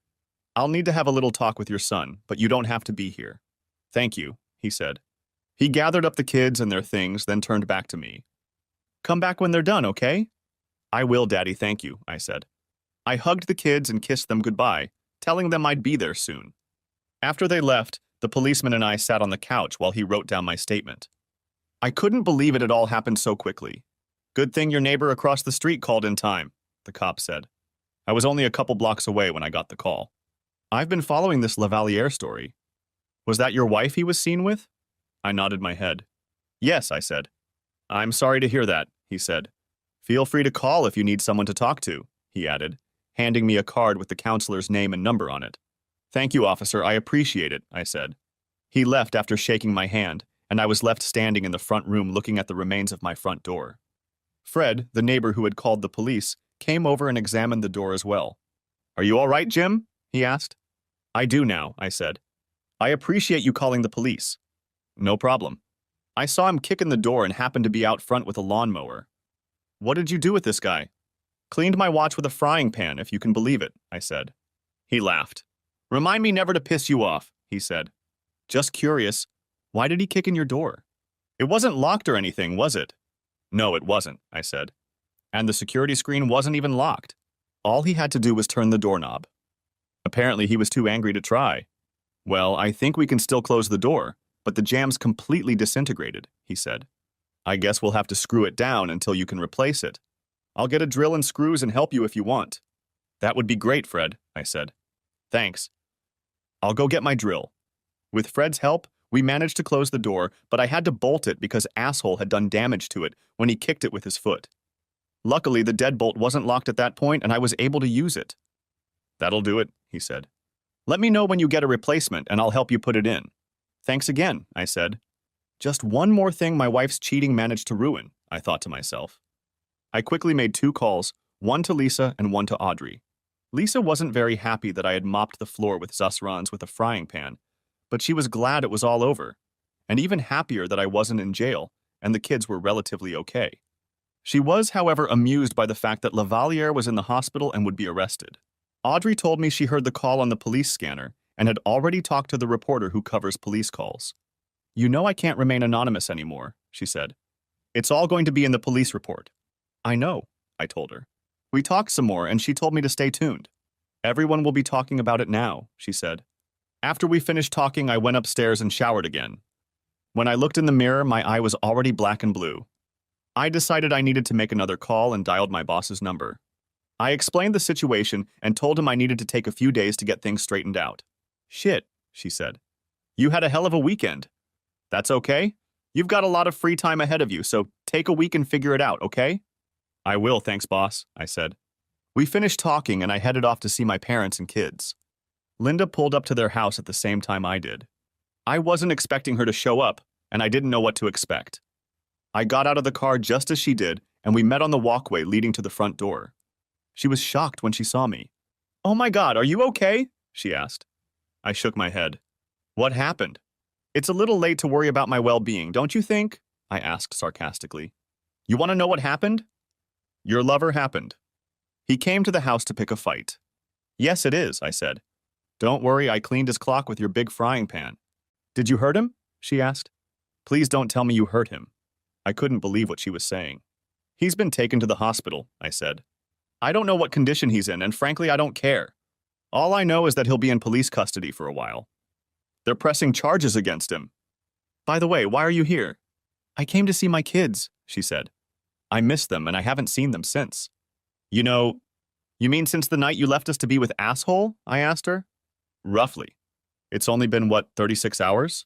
"I'll need to have a little talk with your son, but you don't have to be here." "Thank you," he said. He gathered up the kids and their things, then turned back to me. "Come back when they're done, okay?" "I will, Daddy, thank you," I said. I hugged the kids and kissed them goodbye, telling them I'd be there soon. After they left, the policeman and I sat on the couch while he wrote down my statement. I couldn't believe it had all happened so quickly. "Good thing your neighbor across the street called in time," the cop said. I was only a couple blocks away when I got the call. "I've been following this Lavalier story. Was that your wife he was seen with?" I nodded my head. "Yes," I said. "I'm sorry to hear that," he said. "Feel free to call if you need someone to talk to," he added, handing me a card with the counselor's name and number on it. "Thank you, officer, I appreciate it," I said. He left after shaking my hand, and I was left standing in the front room looking at the remains of my front door. Fred, the neighbor who had called the police, came over and examined the door as well. "Are you all right, Jim?" he asked. "I do now," I said. "I appreciate you calling the police." "No problem." I saw him kick in the door and happened to be out front with a lawnmower. "What did you do with this guy?" "Cleaned my watch with a frying pan, if you can believe it," I said. He laughed. "Remind me never to piss you off," he said. "Just curious, why did he kick in your door?" "It wasn't locked or anything, was it?" "No, it wasn't," I said. "And the security screen wasn't even locked. All he had to do was turn the doorknob." "Apparently he was too angry to try." "Well, I think we can still close the door, but the jam's completely disintegrated," he said. "I guess we'll have to screw it down until you can replace it. I'll get a drill and screws and help you if you want." "That would be great, Fred," I said. "Thanks. I'll go get my drill." With Fred's help, we managed to close the door, but I had to bolt it because asshole had done damage to it when he kicked it with his foot. Luckily, the deadbolt wasn't locked at that point, and I was able to use it. "That'll do it," he said. "Let me know when you get a replacement, and I'll help you put it in." "Thanks again," I said. Just one more thing my wife's cheating managed to ruin, I thought to myself. I quickly made 2 calls, one to Lisa and one to Audrey. Lisa wasn't very happy that I had mopped the floor with Zasrans with a frying pan, but she was glad it was all over, and even happier that I wasn't in jail and the kids were relatively okay. She was, however, amused by the fact that Lavalier was in the hospital and would be arrested. Audrey told me she heard the call on the police scanner and had already talked to the reporter who covers police calls. "You know I can't remain anonymous anymore," she said. "It's all going to be in the police report." "I know," I told her. We talked some more and she told me to stay tuned. "Everyone will be talking about it now," she said. After we finished talking, I went upstairs and showered again. When I looked in the mirror, my eye was already black and blue. I decided I needed to make another call and dialed my boss's number. I explained the situation and told him I needed to take a few days to get things straightened out. "Shit," she said. "You had a hell of a weekend." "That's okay. You've got a lot of free time ahead of you, so take a week and figure it out, okay?" "I will, thanks, boss," I said. We finished talking and I headed off to see my parents and kids. Linda pulled up to their house at the same time I did. I wasn't expecting her to show up, and I didn't know what to expect. I got out of the car just as she did, and we met on the walkway leading to the front door. She was shocked when she saw me. "Oh my God, are you okay?" she asked. I shook my head. "What happened?" "It's a little late to worry about my well-being, don't you think?" I asked sarcastically. "You want to know what happened?" "Your lover happened. He came to the house to pick a fight." "Yes, it is," I said. "Don't worry, I cleaned his clock with your big frying pan." "Did you hurt him?" she asked. "Please don't tell me you hurt him." I couldn't believe what she was saying. "He's been taken to the hospital," I said. "I don't know what condition he's in, and frankly, I don't care. All I know is that he'll be in police custody for a while. They're pressing charges against him." "By the way, why are you here?" "I came to see my kids," she said. "I miss them, and I haven't seen them since." "You mean since the night you left us to be with Asshole?" I asked her. "Roughly. It's only been, 36 hours?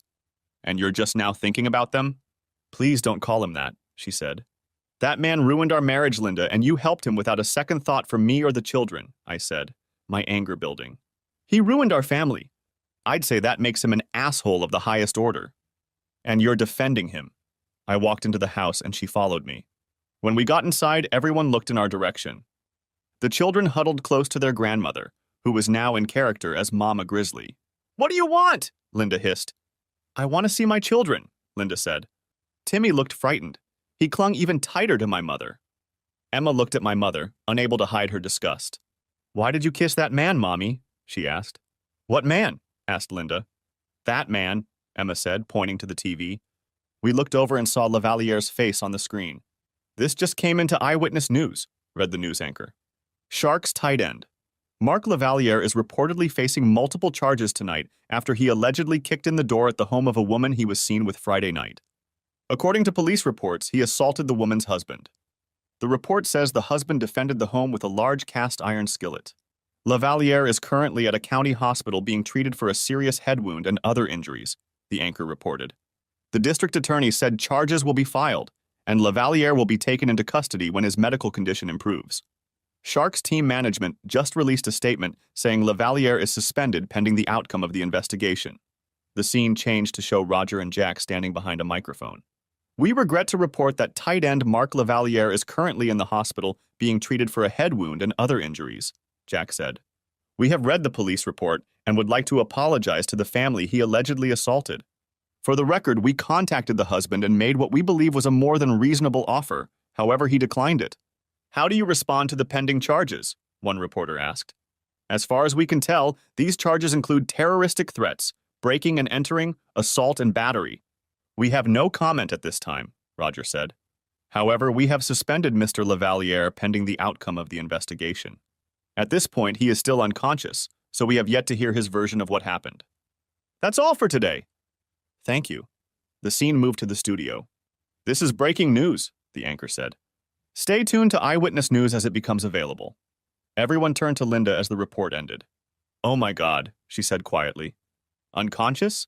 And you're just now thinking about them?" "Please don't call him that," she said. "That man ruined our marriage, Linda, and you helped him without a second thought for me or the children," I said, my anger building. "He ruined our family. I'd say that makes him an asshole of the highest order. And you're defending him." I walked into the house and she followed me. When we got inside, everyone looked in our direction. The children huddled close to their grandmother, who was now in character as Mama Grizzly. "What do you want?" Linda hissed. "I want to see my children," Linda said. Timmy looked frightened. He clung even tighter to my mother. Emma looked at my mother, unable to hide her disgust. "Why did you kiss that man, Mommy?" she asked. "What man?" asked Linda. "That man," Emma said, pointing to the TV. We looked over and saw Lavaliere's face on the screen. "This just came into Eyewitness News," read the news anchor. Sharks tight end. Mark Lavaliere is reportedly facing multiple charges tonight after he allegedly kicked in the door at the home of a woman he was seen with Friday night. According to police reports, he assaulted the woman's husband. The report says the husband defended the home with a large cast iron skillet. Lavaliere is currently at a county hospital being treated for a serious head wound and other injuries, the anchor reported. The district attorney said charges will be filed, and Lavaliere will be taken into custody when his medical condition improves. Sharks team management just released a statement saying Lavaliere is suspended pending the outcome of the investigation. The scene changed to show Roger and Jack standing behind a microphone. "We regret to report that tight end Mark Lavaliere is currently in the hospital being treated for a head wound and other injuries," Jack said. "We have read the police report and would like to apologize to the family he allegedly assaulted. For the record, we contacted the husband and made what we believe was a more than reasonable offer, however he declined it." "How do you respond to the pending charges?" one reporter asked. "As far as we can tell, these charges include terroristic threats, breaking and entering, assault, and battery." "We have no comment at this time," Roger said. "However, we have suspended Mr. Lavaliere pending the outcome of the investigation. At this point, he is still unconscious, so we have yet to hear his version of what happened." "That's all for today." "Thank you." The scene moved to the studio. "This is breaking news," the anchor said. "Stay tuned to Eyewitness News as it becomes available." Everyone turned to Linda as the report ended. "Oh my God," she said quietly. "Unconscious?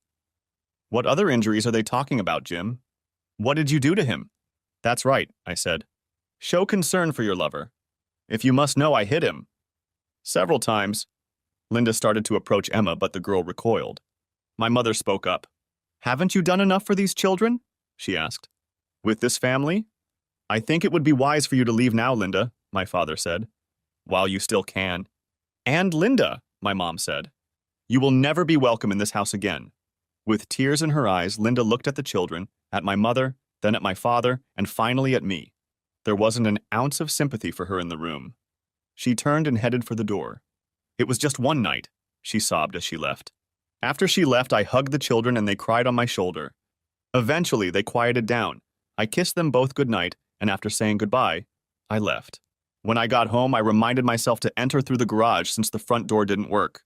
What other injuries are they talking about, Jim? What did you do to him?" "That's right," I said. "Show concern for your lover. If you must know, I hit him." "Several times." Linda started to approach Emma, but the girl recoiled. My mother spoke up. "Haven't you done enough for these children?" she asked. "With this family? I think it would be wise for you to leave now, Linda," my father said. "While you still can." "And Linda," my mom said. "You will never be welcome in this house again." With tears in her eyes, Linda looked at the children, at my mother, then at my father, and finally at me. There wasn't an ounce of sympathy for her in the room. She turned and headed for the door. "It was just one night," she sobbed as she left. After she left, I hugged the children and they cried on my shoulder. Eventually, they quieted down. I kissed them both goodnight, and after saying goodbye, I left. When I got home, I reminded myself to enter through the garage since the front door didn't work.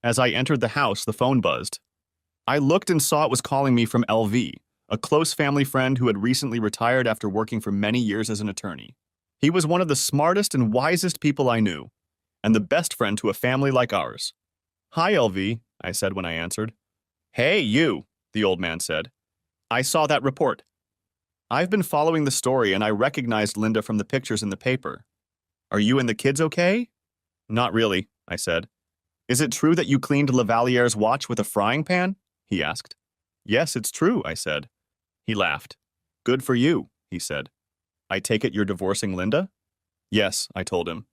As I entered the house, the phone buzzed. I looked and saw it was calling me from LV, a close family friend who had recently retired after working for many years as an attorney. He was one of the smartest and wisest people I knew, and the best friend to a family like ours. "Hi, LV," I said when I answered. "Hey, you," the old man said. "I saw that report. I've been following the story and I recognized Linda from the pictures in the paper. Are you and the kids okay? Not really, I said. Is it true that you cleaned Lavaliere's watch with a frying pan? He asked. Yes, it's true, I said. He laughed. Good for you, he said. I take it you're divorcing Linda? Yes, I told him.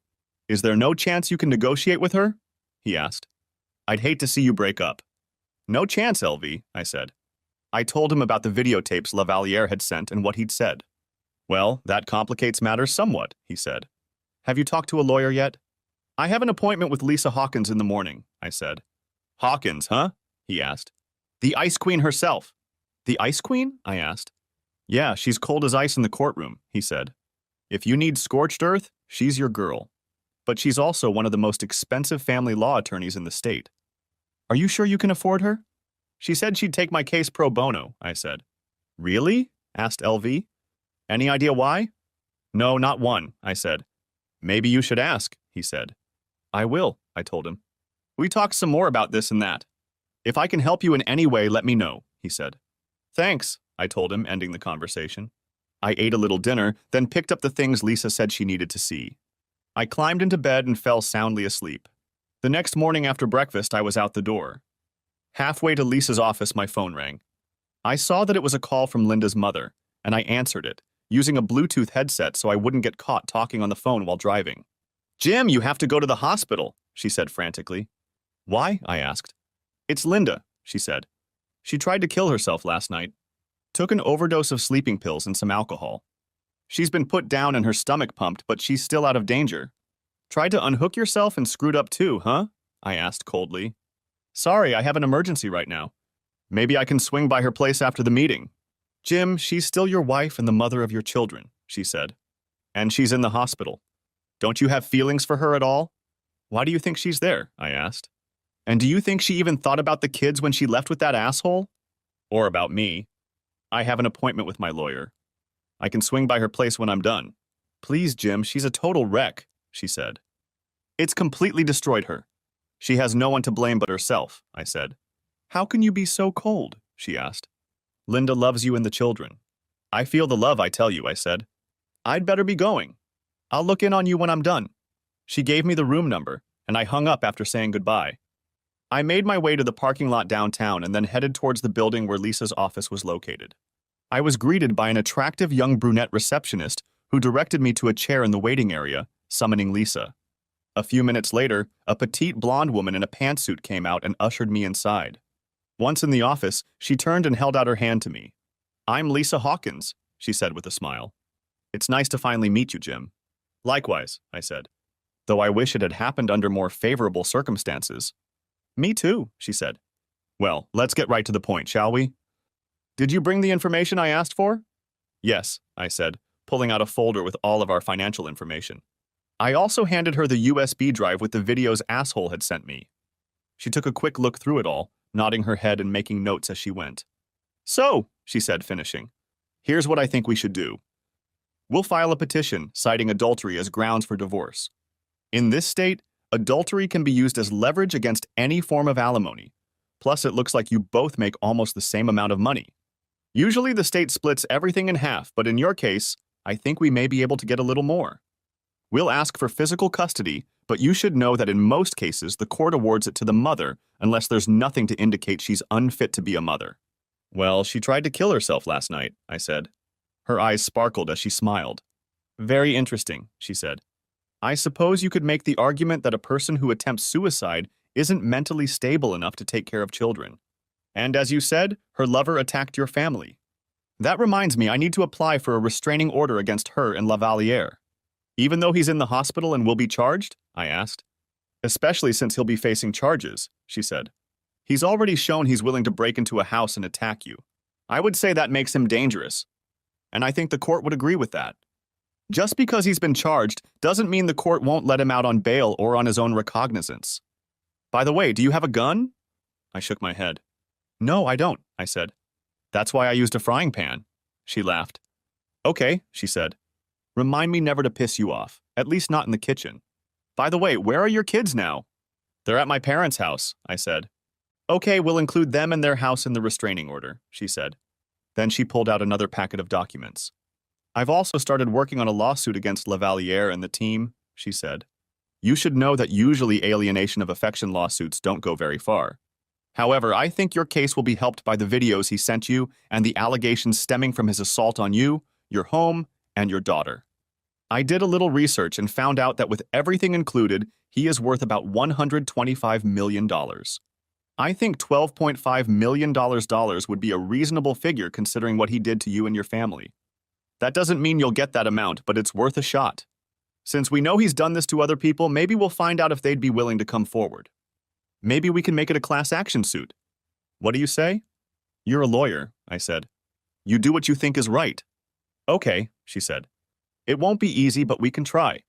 Is there no chance you can negotiate with her? He asked. I'd hate to see you break up. No chance, LV, I said. I told him about the videotapes Lavaliere had sent and what he'd said. Well, that complicates matters somewhat, he said. Have you talked to a lawyer yet? I have an appointment with Lisa Hawkins in the morning, I said. Hawkins, huh? He asked. The Ice Queen herself. The Ice Queen? I asked. Yeah, she's cold as ice in the courtroom, he said. If you need scorched earth, she's your girl. But she's also one of the most expensive family law attorneys in the state. Are you sure you can afford her? She said she'd take my case pro bono, I said. Really? Asked LV. Any idea why? No, not one, I said. Maybe you should ask, he said. I will, I told him. We talked some more about this and that. If I can help you in any way, let me know, he said. Thanks, I told him, ending the conversation. I ate a little dinner, then picked up the things Lisa said she needed to see. I climbed into bed and fell soundly asleep. The next morning after breakfast, I was out the door. Halfway to Lisa's office, my phone rang. I saw that it was a call from Linda's mother, and I answered it, using a Bluetooth headset so I wouldn't get caught talking on the phone while driving. Jim, you have to go to the hospital, she said frantically. Why? I asked. It's Linda, she said. She tried to kill herself last night. Took an overdose of sleeping pills and some alcohol. She's been put down and her stomach pumped, but she's still out of danger. Tried to unhook yourself and screwed up too, huh? I asked coldly. Sorry, I have an emergency right now. Maybe I can swing by her place after the meeting. Jim, she's still your wife and the mother of your children, she said. And she's in the hospital. Don't you have feelings for her at all? Why do you think she's there? I asked. And do you think she even thought about the kids when she left with that asshole? Or about me? I have an appointment with my lawyer. I can swing by her place when I'm done. Please, Jim, she's a total wreck, she said. It's completely destroyed her. She has no one to blame but herself, I said. How can you be so cold? She asked. Linda loves you and the children. I feel the love, I tell you, I said. I'd better be going. I'll look in on you when I'm done. She gave me the room number, and I hung up after saying goodbye. I made my way to the parking lot downtown and then headed towards the building where Lisa's office was located. I was greeted by an attractive young brunette receptionist who directed me to a chair in the waiting area, summoning Lisa. A few minutes later, a petite blonde woman in a pantsuit came out and ushered me inside. Once in the office, she turned and held out her hand to me. I'm Lisa Hawkins, she said with a smile. It's nice to finally meet you, Jim. Likewise, I said, though I wish it had happened under more favorable circumstances. Me too, she said. Well, let's get right to the point, shall we? Did you bring the information I asked for? Yes, I said, pulling out a folder with all of our financial information. I also handed her the USB drive with the videos asshole had sent me. She took a quick look through it all, nodding her head and making notes as she went. So, she said, finishing, here's what I think we should do. We'll file a petition citing adultery as grounds for divorce. In this state, adultery can be used as leverage against any form of alimony. Plus, it looks like you both make almost the same amount of money. Usually, the state splits everything in half, but in your case, I think we may be able to get a little more. We'll ask for physical custody, but you should know that in most cases, the court awards it to the mother unless there's nothing to indicate she's unfit to be a mother. Well, she tried to kill herself last night, I said. Her eyes sparkled as she smiled. Very interesting, she said. I suppose you could make the argument that a person who attempts suicide isn't mentally stable enough to take care of children. And as you said, her lover attacked your family. That reminds me, I need to apply for a restraining order against her and Lavaliere. Even though he's in the hospital and will be charged? I asked. Especially since he'll be facing charges, she said. He's already shown he's willing to break into a house and attack you. I would say that makes him dangerous. And I think the court would agree with that. Just because he's been charged doesn't mean the court won't let him out on bail or on his own recognizance. By the way, do you have a gun? I shook my head. No, I don't, I said. That's why I used a frying pan. She laughed. Okay, she said. Remind me never to piss you off, at least not in the kitchen. By the way, where are your kids now? They're at my parents' house, I said. Okay, we'll include them and their house in the restraining order, she said. Then she pulled out another packet of documents. I've also started working on a lawsuit against Lavaliere and the team, she said. You should know that usually alienation of affection lawsuits don't go very far. However, I think your case will be helped by the videos he sent you and the allegations stemming from his assault on you, your home, and your daughter. I did a little research and found out that with everything included, he is worth about $125 million. I think $12.5 million would be a reasonable figure considering what he did to you and your family. That doesn't mean you'll get that amount, but it's worth a shot. Since we know he's done this to other people, maybe we'll find out if they'd be willing to come forward. Maybe we can make it a class action suit. What do you say? You're a lawyer, I said. You do what you think is right. Okay, she said. It won't be easy, but we can try.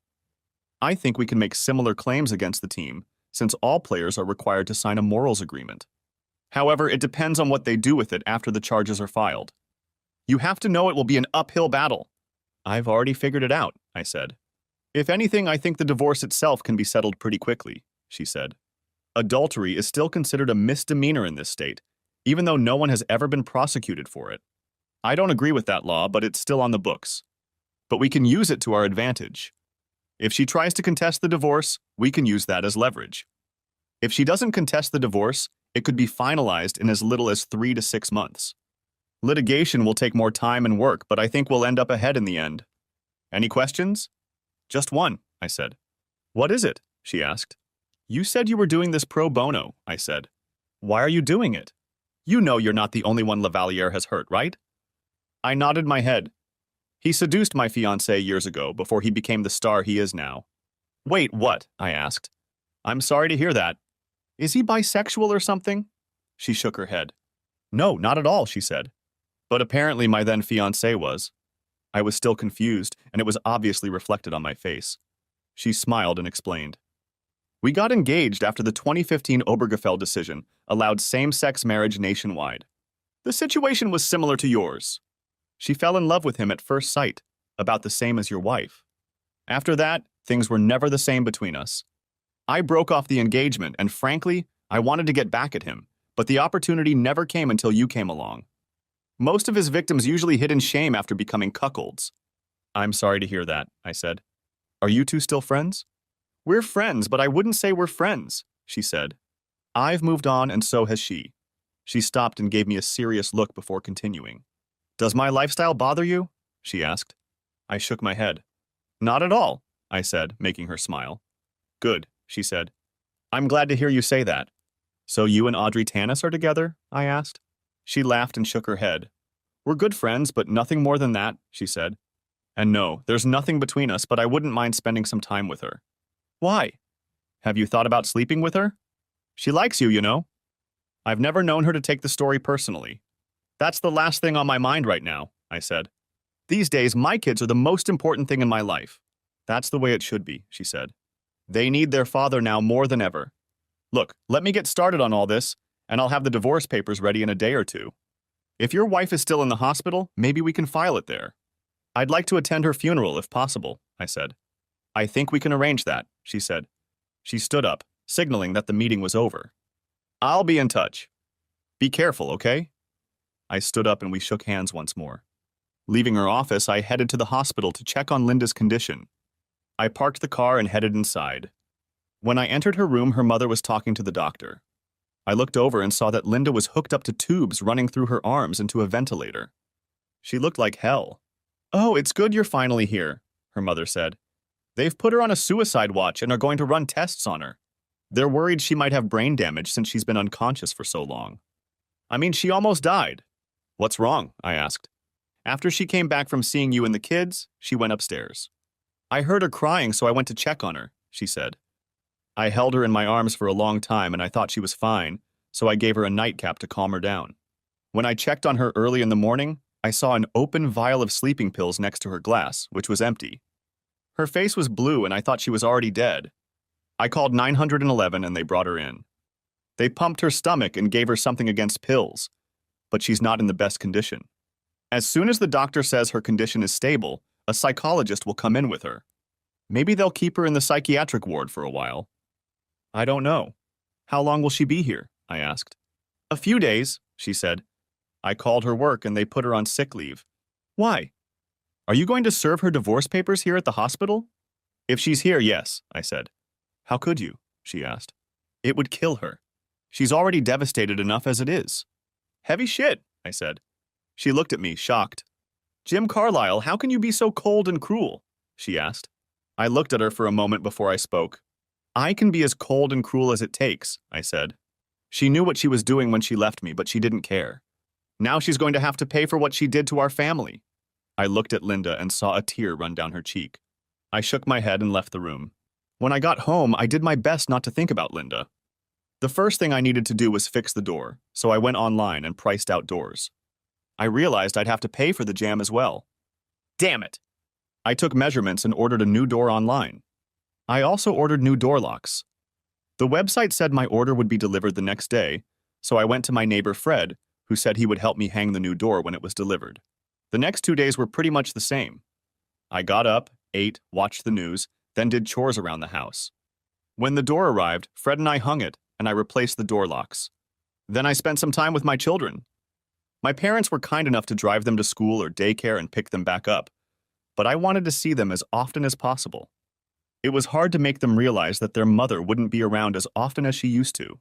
I think we can make similar claims against the team, since all players are required to sign a morals agreement. However, it depends on what they do with it after the charges are filed. You have to know it will be an uphill battle. I've already figured it out, I said. If anything, I think the divorce itself can be settled pretty quickly, she said. Adultery is still considered a misdemeanor in this state, even though no one has ever been prosecuted for it. I don't agree with that law, but it's still on the books. But we can use it to our advantage. If she tries to contest the divorce, we can use that as leverage. If she doesn't contest the divorce, it could be finalized in as little as 3 to 6 months. Litigation will take more time and work, but I think we'll end up ahead in the end. Any questions? Just one, I said. What is it? She asked. You said you were doing this pro bono, I said. Why are you doing it? You know you're not the only one Lavalier has hurt, right? I nodded my head. He seduced my fiancée years ago before he became the star he is now. Wait, what? I asked. I'm sorry to hear that. Is he bisexual or something? She shook her head. No, not at all, she said. But apparently my then fiancée was. I was still confused, and it was obviously reflected on my face. She smiled and explained. We got engaged after the 2015 Obergefell decision allowed same-sex marriage nationwide. The situation was similar to yours. She fell in love with him at first sight, about the same as your wife. After that, things were never the same between us. I broke off the engagement, and frankly, I wanted to get back at him, but the opportunity never came until you came along. Most of his victims usually hid in shame after becoming cuckolds. I'm sorry to hear that, I said. Are you two still friends? We're friends, but I wouldn't say we're friends, she said. I've moved on, and so has she. She stopped and gave me a serious look before continuing. Does my lifestyle bother you? She asked. I shook my head. Not at all, I said, making her smile. Good, she said. I'm glad to hear you say that. So you and Audrey Tanis are together? I asked. She laughed and shook her head. We're good friends, but nothing more than that, she said. And no, there's nothing between us, but I wouldn't mind spending some time with her. Why? Have you thought about sleeping with her? She likes you, you know. I've never known her to take the story personally. That's the last thing on my mind right now, I said. These days, my kids are the most important thing in my life. That's the way it should be, she said. They need their father now more than ever. Look, let me get started on all this, and I'll have the divorce papers ready in a day or two. If your wife is still in the hospital, maybe we can file it there. I'd like to attend her funeral if possible, I said. I think we can arrange that, she said. She stood up, signaling that the meeting was over. I'll be in touch. Be careful, okay? I stood up and we shook hands once more. Leaving her office, I headed to the hospital to check on Linda's condition. I parked the car and headed inside. When I entered her room, her mother was talking to the doctor. I looked over and saw that Linda was hooked up to tubes running through her arms into a ventilator. She looked like hell. Oh, it's good you're finally here, her mother said. They've put her on a suicide watch and are going to run tests on her. They're worried she might have brain damage since she's been unconscious for so long. I mean, she almost died. What's wrong? I asked. After she came back from seeing you and the kids, she went upstairs. I heard her crying, so I went to check on her, she said. I held her in my arms for a long time and I thought she was fine, so I gave her a nightcap to calm her down. When I checked on her early in the morning, I saw an open vial of sleeping pills next to her glass, which was empty. Her face was blue and I thought she was already dead. I called 911 and they brought her in. They pumped her stomach and gave her something against pills, but she's not in the best condition. As soon as the doctor says her condition is stable, a psychologist will come in with her. Maybe they'll keep her in the psychiatric ward for a while. I don't know. How long will she be here? I asked. A few days, she said. I called her work and they put her on sick leave. Why? Are you going to serve her divorce papers here at the hospital? If she's here, yes, I said. How could you? She asked. It would kill her. She's already devastated enough as it is. Heavy shit, I said. She looked at me, shocked. Jim Carlyle, how can you be so cold and cruel? She asked. I looked at her for a moment before I spoke. I can be as cold and cruel as it takes, I said. She knew what she was doing when she left me, but she didn't care. Now she's going to have to pay for what she did to our family. I looked at Linda and saw a tear run down her cheek. I shook my head and left the room. When I got home, I did my best not to think about Linda. The first thing I needed to do was fix the door, so I went online and priced out doors. I realized I'd have to pay for the jam as well. Damn it! I took measurements and ordered a new door online. I also ordered new door locks. The website said my order would be delivered the next day, so I went to my neighbor Fred, who said he would help me hang the new door when it was delivered. The next 2 days were pretty much the same. I got up, ate, watched the news, then did chores around the house. When the door arrived, Fred and I hung it, and I replaced the door locks. Then I spent some time with my children. My parents were kind enough to drive them to school or daycare and pick them back up, but I wanted to see them as often as possible. It was hard to make them realize that their mother wouldn't be around as often as she used to.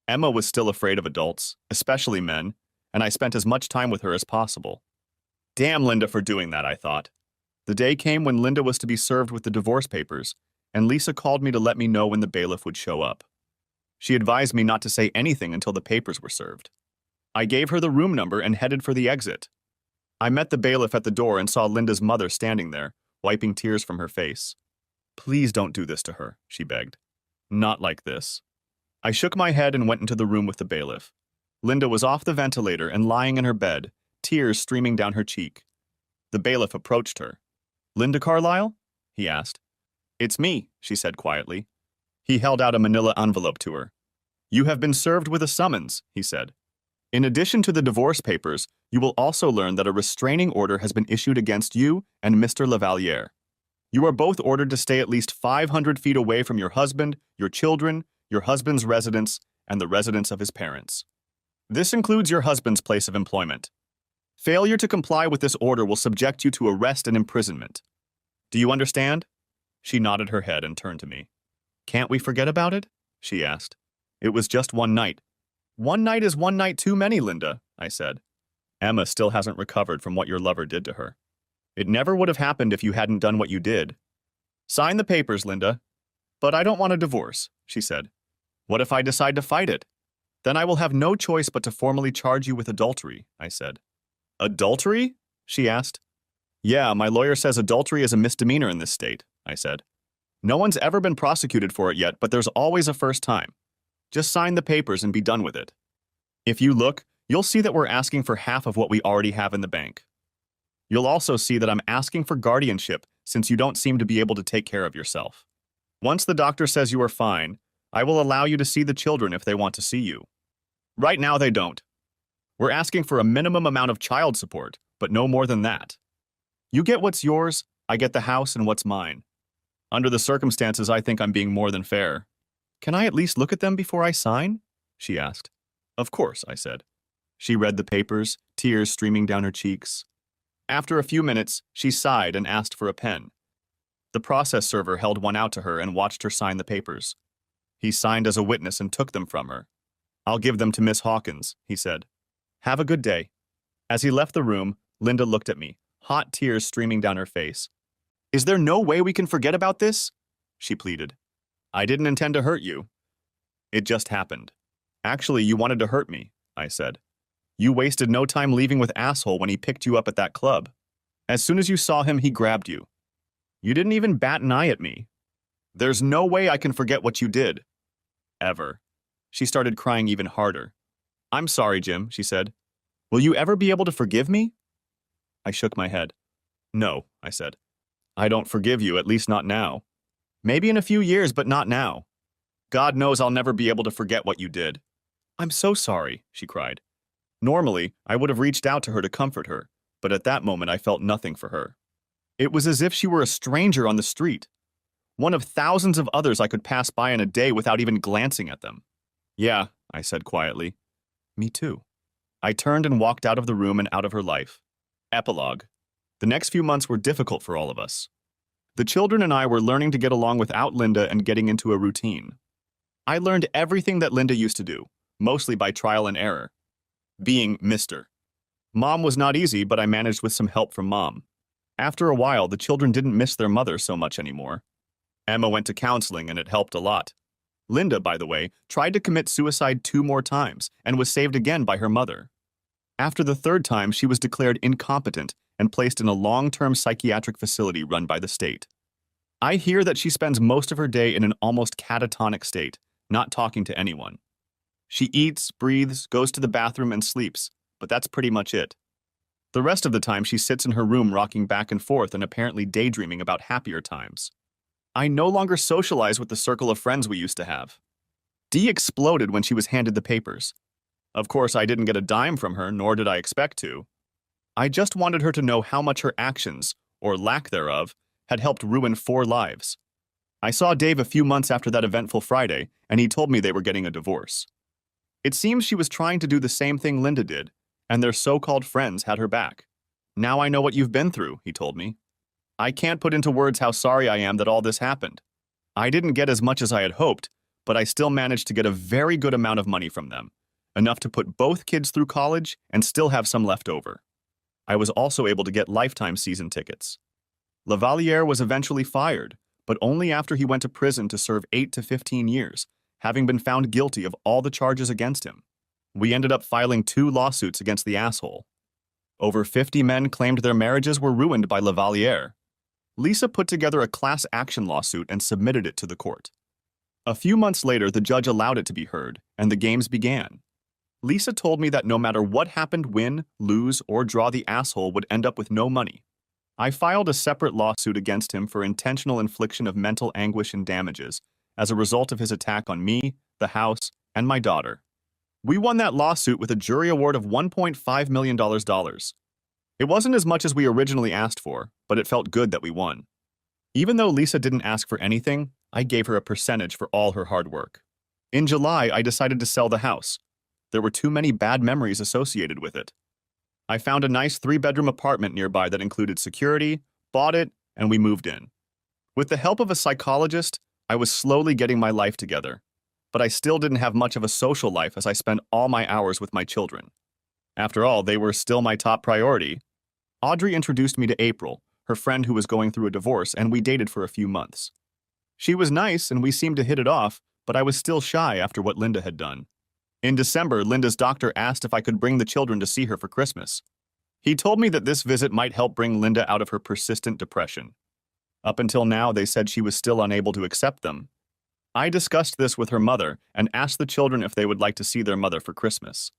Emma was still afraid of adults, especially men, and I spent as much time with her as possible. Damn Linda for doing that, I thought. The day came when Linda was to be served with the divorce papers, and Lisa called me to let me know when the bailiff would show up. She advised me not to say anything until the papers were served. I gave her the room number and headed for the exit. I met the bailiff at the door and saw Linda's mother standing there, wiping tears from her face. Please don't do this to her, she begged. Not like this. I shook my head and went into the room with the bailiff. Linda was off the ventilator and lying in her bed, tears streaming down her cheek. The bailiff approached her. Linda Carlyle? He asked. It's me, she said quietly. He held out a manila envelope to her. You have been served with a summons, he said. In addition to the divorce papers, you will also learn that a restraining order has been issued against you and Mr. Lavaliere. You are both ordered to stay at least 500 feet away from your husband, your children, your husband's residence, and the residence of his parents. This includes your husband's place of employment. Failure to comply with this order will subject you to arrest and imprisonment. Do you understand? She nodded her head and turned to me. Can't we forget about it? She asked. It was just one night. One night is one night too many, Linda, I said. Emma still hasn't recovered from what your lover did to her. It never would have happened if you hadn't done what you did. Sign the papers, Linda. But I don't want a divorce, she said. What if I decide to fight it? Then I will have no choice but to formally charge you with adultery, I said. Adultery? She asked. Yeah, my lawyer says adultery is a misdemeanor in this state, I said. No one's ever been prosecuted for it yet, but there's always a first time. Just sign the papers and be done with it. If you look, you'll see that we're asking for half of what we already have in the bank. You'll also see that I'm asking for guardianship since you don't seem to be able to take care of yourself. Once the doctor says you are fine, I will allow you to see the children if they want to see you. Right now they don't. We're asking for a minimum amount of child support, but no more than that. You get what's yours, I get the house and what's mine. Under the circumstances, I think I'm being more than fair. Can I at least look at them before I sign? She asked. Of course, I said. She read the papers, tears streaming down her cheeks. After a few minutes, she sighed and asked for a pen. The process server held one out to her and watched her sign the papers. He signed as a witness and took them from her. I'll give them to Miss Hawkins, he said. Have a good day. As he left the room, Linda looked at me, hot tears streaming down her face. Is there no way we can forget about this? She pleaded. I didn't intend to hurt you. It just happened. Actually, you wanted to hurt me, I said. You wasted no time leaving with Asshole when he picked you up at that club. As soon as you saw him, he grabbed you. You didn't even bat an eye at me. There's no way I can forget what you did. Ever. She started crying even harder. I'm sorry, Jim, she said. Will you ever be able to forgive me? I shook my head. No, I said. I don't forgive you, at least not now. Maybe in a few years, but not now. God knows I'll never be able to forget what you did. I'm so sorry, she cried. Normally, I would have reached out to her to comfort her, but at that moment I felt nothing for her. It was as if she were a stranger on the street, one of thousands of others I could pass by in a day without even glancing at them. Yeah, I said quietly. Me too. I turned and walked out of the room and out of her life. Epilogue. The next few months were difficult for all of us. The children and I were learning to get along without Linda and getting into a routine. I learned everything that Linda used to do, mostly by trial and error. Being Mr. Mom was not easy, but I managed with some help from Mom. After a while, the children didn't miss their mother so much anymore. Emma went to counseling and it helped a lot. Linda, by the way, tried to commit suicide 2 more times and was saved again by her mother. After the 3rd time, she was declared incompetent and placed in a long-term psychiatric facility run by the state. I hear that she spends most of her day in an almost catatonic state, not talking to anyone. She eats, breathes, goes to the bathroom, and sleeps, but that's pretty much it. The rest of the time, she sits in her room rocking back and forth and apparently daydreaming about happier times. I no longer socialize with the circle of friends we used to have. Dee exploded when she was handed the papers. Of course, I didn't get a dime from her, nor did I expect to. I just wanted her to know how much her actions, or lack thereof, had helped ruin 4 lives. I saw Dave a few months after that eventful Friday, and he told me they were getting a divorce. It seems she was trying to do the same thing Linda did, and their so-called friends had her back. Now I know what you've been through, he told me. I can't put into words how sorry I am that all this happened. I didn't get as much as I had hoped, but I still managed to get a very good amount of money from them, enough to put both kids through college and still have some left over. I was also able to get lifetime season tickets. Lavalier was eventually fired, but only after he went to prison to serve 8 to 15 years, having been found guilty of all the charges against him. We ended up filing 2 lawsuits against the asshole. Over 50 men claimed their marriages were ruined by Lavalier. Lisa put together a class action lawsuit and submitted it to the court. A few months later, the judge allowed it to be heard, and the games began. Lisa told me that no matter what happened, win, lose, or draw, the asshole would end up with no money. I filed a separate lawsuit against him for intentional infliction of mental anguish and damages as a result of his attack on me, the house, and my daughter. We won that lawsuit with a jury award of $1.5 million. It wasn't as much as we originally asked for, but it felt good that we won. Even though Lisa didn't ask for anything, I gave her a percentage for all her hard work. In July, I decided to sell the house. There were too many bad memories associated with it. I found a nice 3-bedroom apartment nearby that included security, bought it, and we moved in. With the help of a psychologist, I was slowly getting my life together, but I still didn't have much of a social life as I spent all my hours with my children. After all, they were still my top priority. Audrey introduced me to April, her friend who was going through a divorce, and we dated for a few months. She was nice and we seemed to hit it off, but I was still shy after what Linda had done. In December, Linda's doctor asked if I could bring the children to see her for Christmas. He told me that this visit might help bring Linda out of her persistent depression. Up until now, they said she was still unable to accept them. I discussed this with her mother and asked the children if they would like to see their mother for Christmas.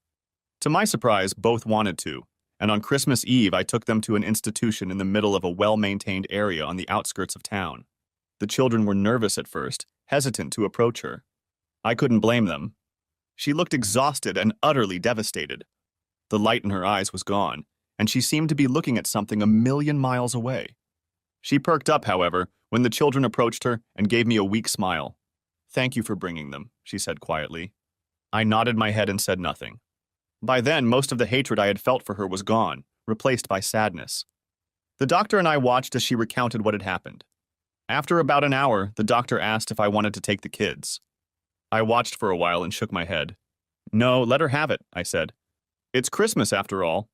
To my surprise, both wanted to, and on Christmas Eve I took them to an institution in the middle of a well-maintained area on the outskirts of town. The children were nervous at first, hesitant to approach her. I couldn't blame them. She looked exhausted and utterly devastated. The light in her eyes was gone, and she seemed to be looking at something a million miles away. She perked up, however, when the children approached her and gave me a weak smile. "Thank you for bringing them," she said quietly. I nodded my head and said nothing. By then, most of the hatred I had felt for her was gone, replaced by sadness. The doctor and I watched as she recounted what had happened. After about an hour, the doctor asked if I wanted to take the kids. I watched for a while and shook my head. "No, let her have it," I said. "It's Christmas after all."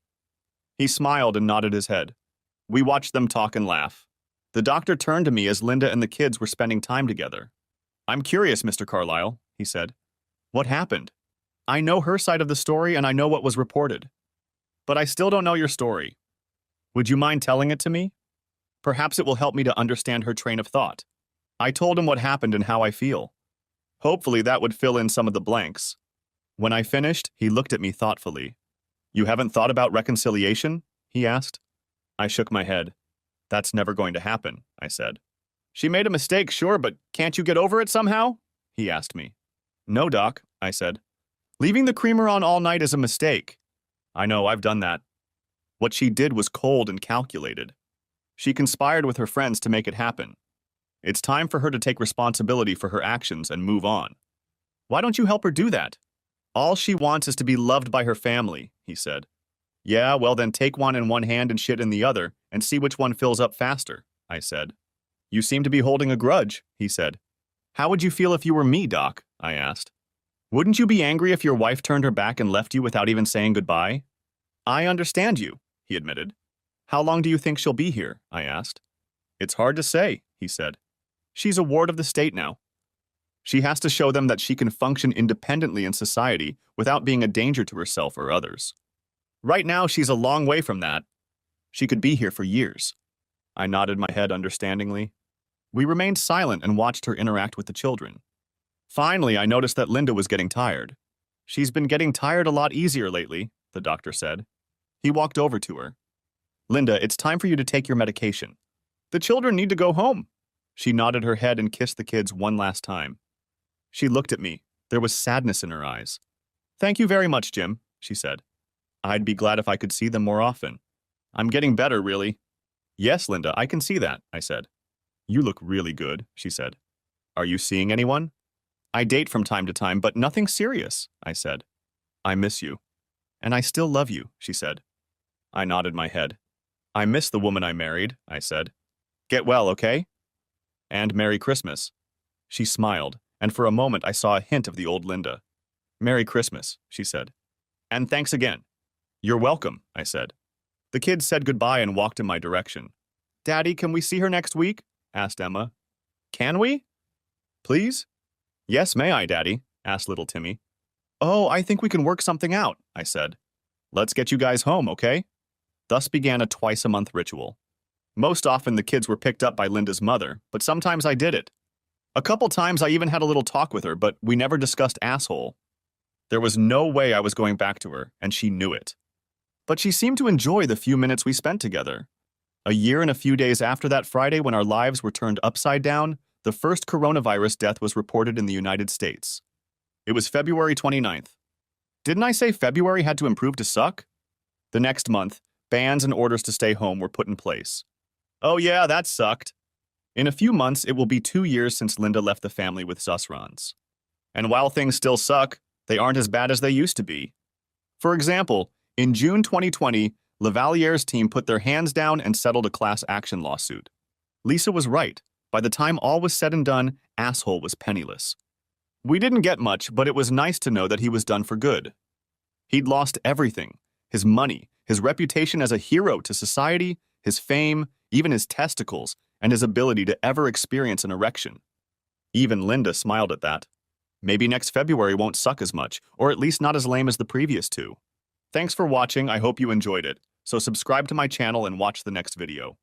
He smiled and nodded his head. We watched them talk and laugh. The doctor turned to me as Linda and the kids were spending time together. "I'm curious, Mr. Carlyle," he said. "What happened? I know her side of the story and I know what was reported. But I still don't know your story. Would you mind telling it to me? Perhaps it will help me to understand her train of thought." I told him what happened and how I feel. Hopefully that would fill in some of the blanks. When I finished, he looked at me thoughtfully. "You haven't thought about reconciliation?" he asked. I shook my head. "That's never going to happen," I said. "She made a mistake, sure, but can't you get over it somehow?" he asked me. "No, Doc," I said. "Leaving the creamer on all night is a mistake." "I know, I've done that." What she did was cold and calculated. She conspired with her friends to make it happen. It's time for her to take responsibility for her actions and move on. "Why don't you help her do that?" "All she wants is to be loved by her family," he said. "Yeah, well then take one in one hand and shit in the other, and see which one fills up faster," I said. You seem to be holding a grudge, he said. How would you feel if you were me, Doc? I asked. Wouldn't you be angry if your wife turned her back and left you without even saying goodbye? I understand you, he admitted. How long do you think she'll be here? I asked. It's hard to say, he said. She's a ward of the state now. She has to show them that she can function independently in society without being a danger to herself or others. Right now, she's a long way from that. She could be here for years. I nodded my head understandingly. We remained silent and watched her interact with the children. Finally, I noticed that Linda was getting tired. She's been getting tired a lot easier lately, the doctor said. He walked over to her. Linda, it's time for you to take your medication. The children need to go home. She nodded her head and kissed the kids one last time. She looked at me. There was sadness in her eyes. Thank you very much, Jim, she said. I'd be glad if I could see them more often. I'm getting better, really. Yes, Linda, I can see that, I said. You look really good, she said. Are you seeing anyone? I date from time to time, but nothing serious, I said. I miss you. And I still love you, she said. I nodded my head. I miss the woman I married, I said. Get well, okay? And Merry Christmas. She smiled, and for a moment I saw a hint of the old Linda. Merry Christmas, she said. And thanks again. You're welcome, I said. The kids said goodbye and walked in my direction. Daddy, can we see her next week? Asked Emma. Can we? Please? Yes, may I, Daddy? Asked little Timmy. Oh, I think we can work something out, I said. Let's get you guys home, okay? Thus began a twice-a-month ritual. Most often the kids were picked up by Linda's mother, but sometimes I did it. A couple times I even had a little talk with her, but we never discussed asshole. There was no way I was going back to her, and she knew it. But she seemed to enjoy the few minutes we spent together. A year and a few days after that Friday when our lives were turned upside down, the first coronavirus death was reported in the United States. It was February 29th. Didn't I say February had to improve to suck? The next month, bans and orders to stay home were put in place. Oh yeah, that sucked. In a few months, it will be 2 years since Linda left the family with Sussrans. And while things still suck, they aren't as bad as they used to be. For example, in June 2020, Lavaliere's team put their hands down and settled a class action lawsuit. Lisa was right. By the time all was said and done, asshole was penniless. We didn't get much, but it was nice to know that he was done for good. He'd lost everything. His money, his reputation as a hero to society, his fame, even his testicles, and his ability to ever experience an erection. Even Linda smiled at that. Maybe next February won't suck as much, or at least not as lame as the previous two. Thanks for watching, I hope you enjoyed it. So subscribe to my channel and watch the next video.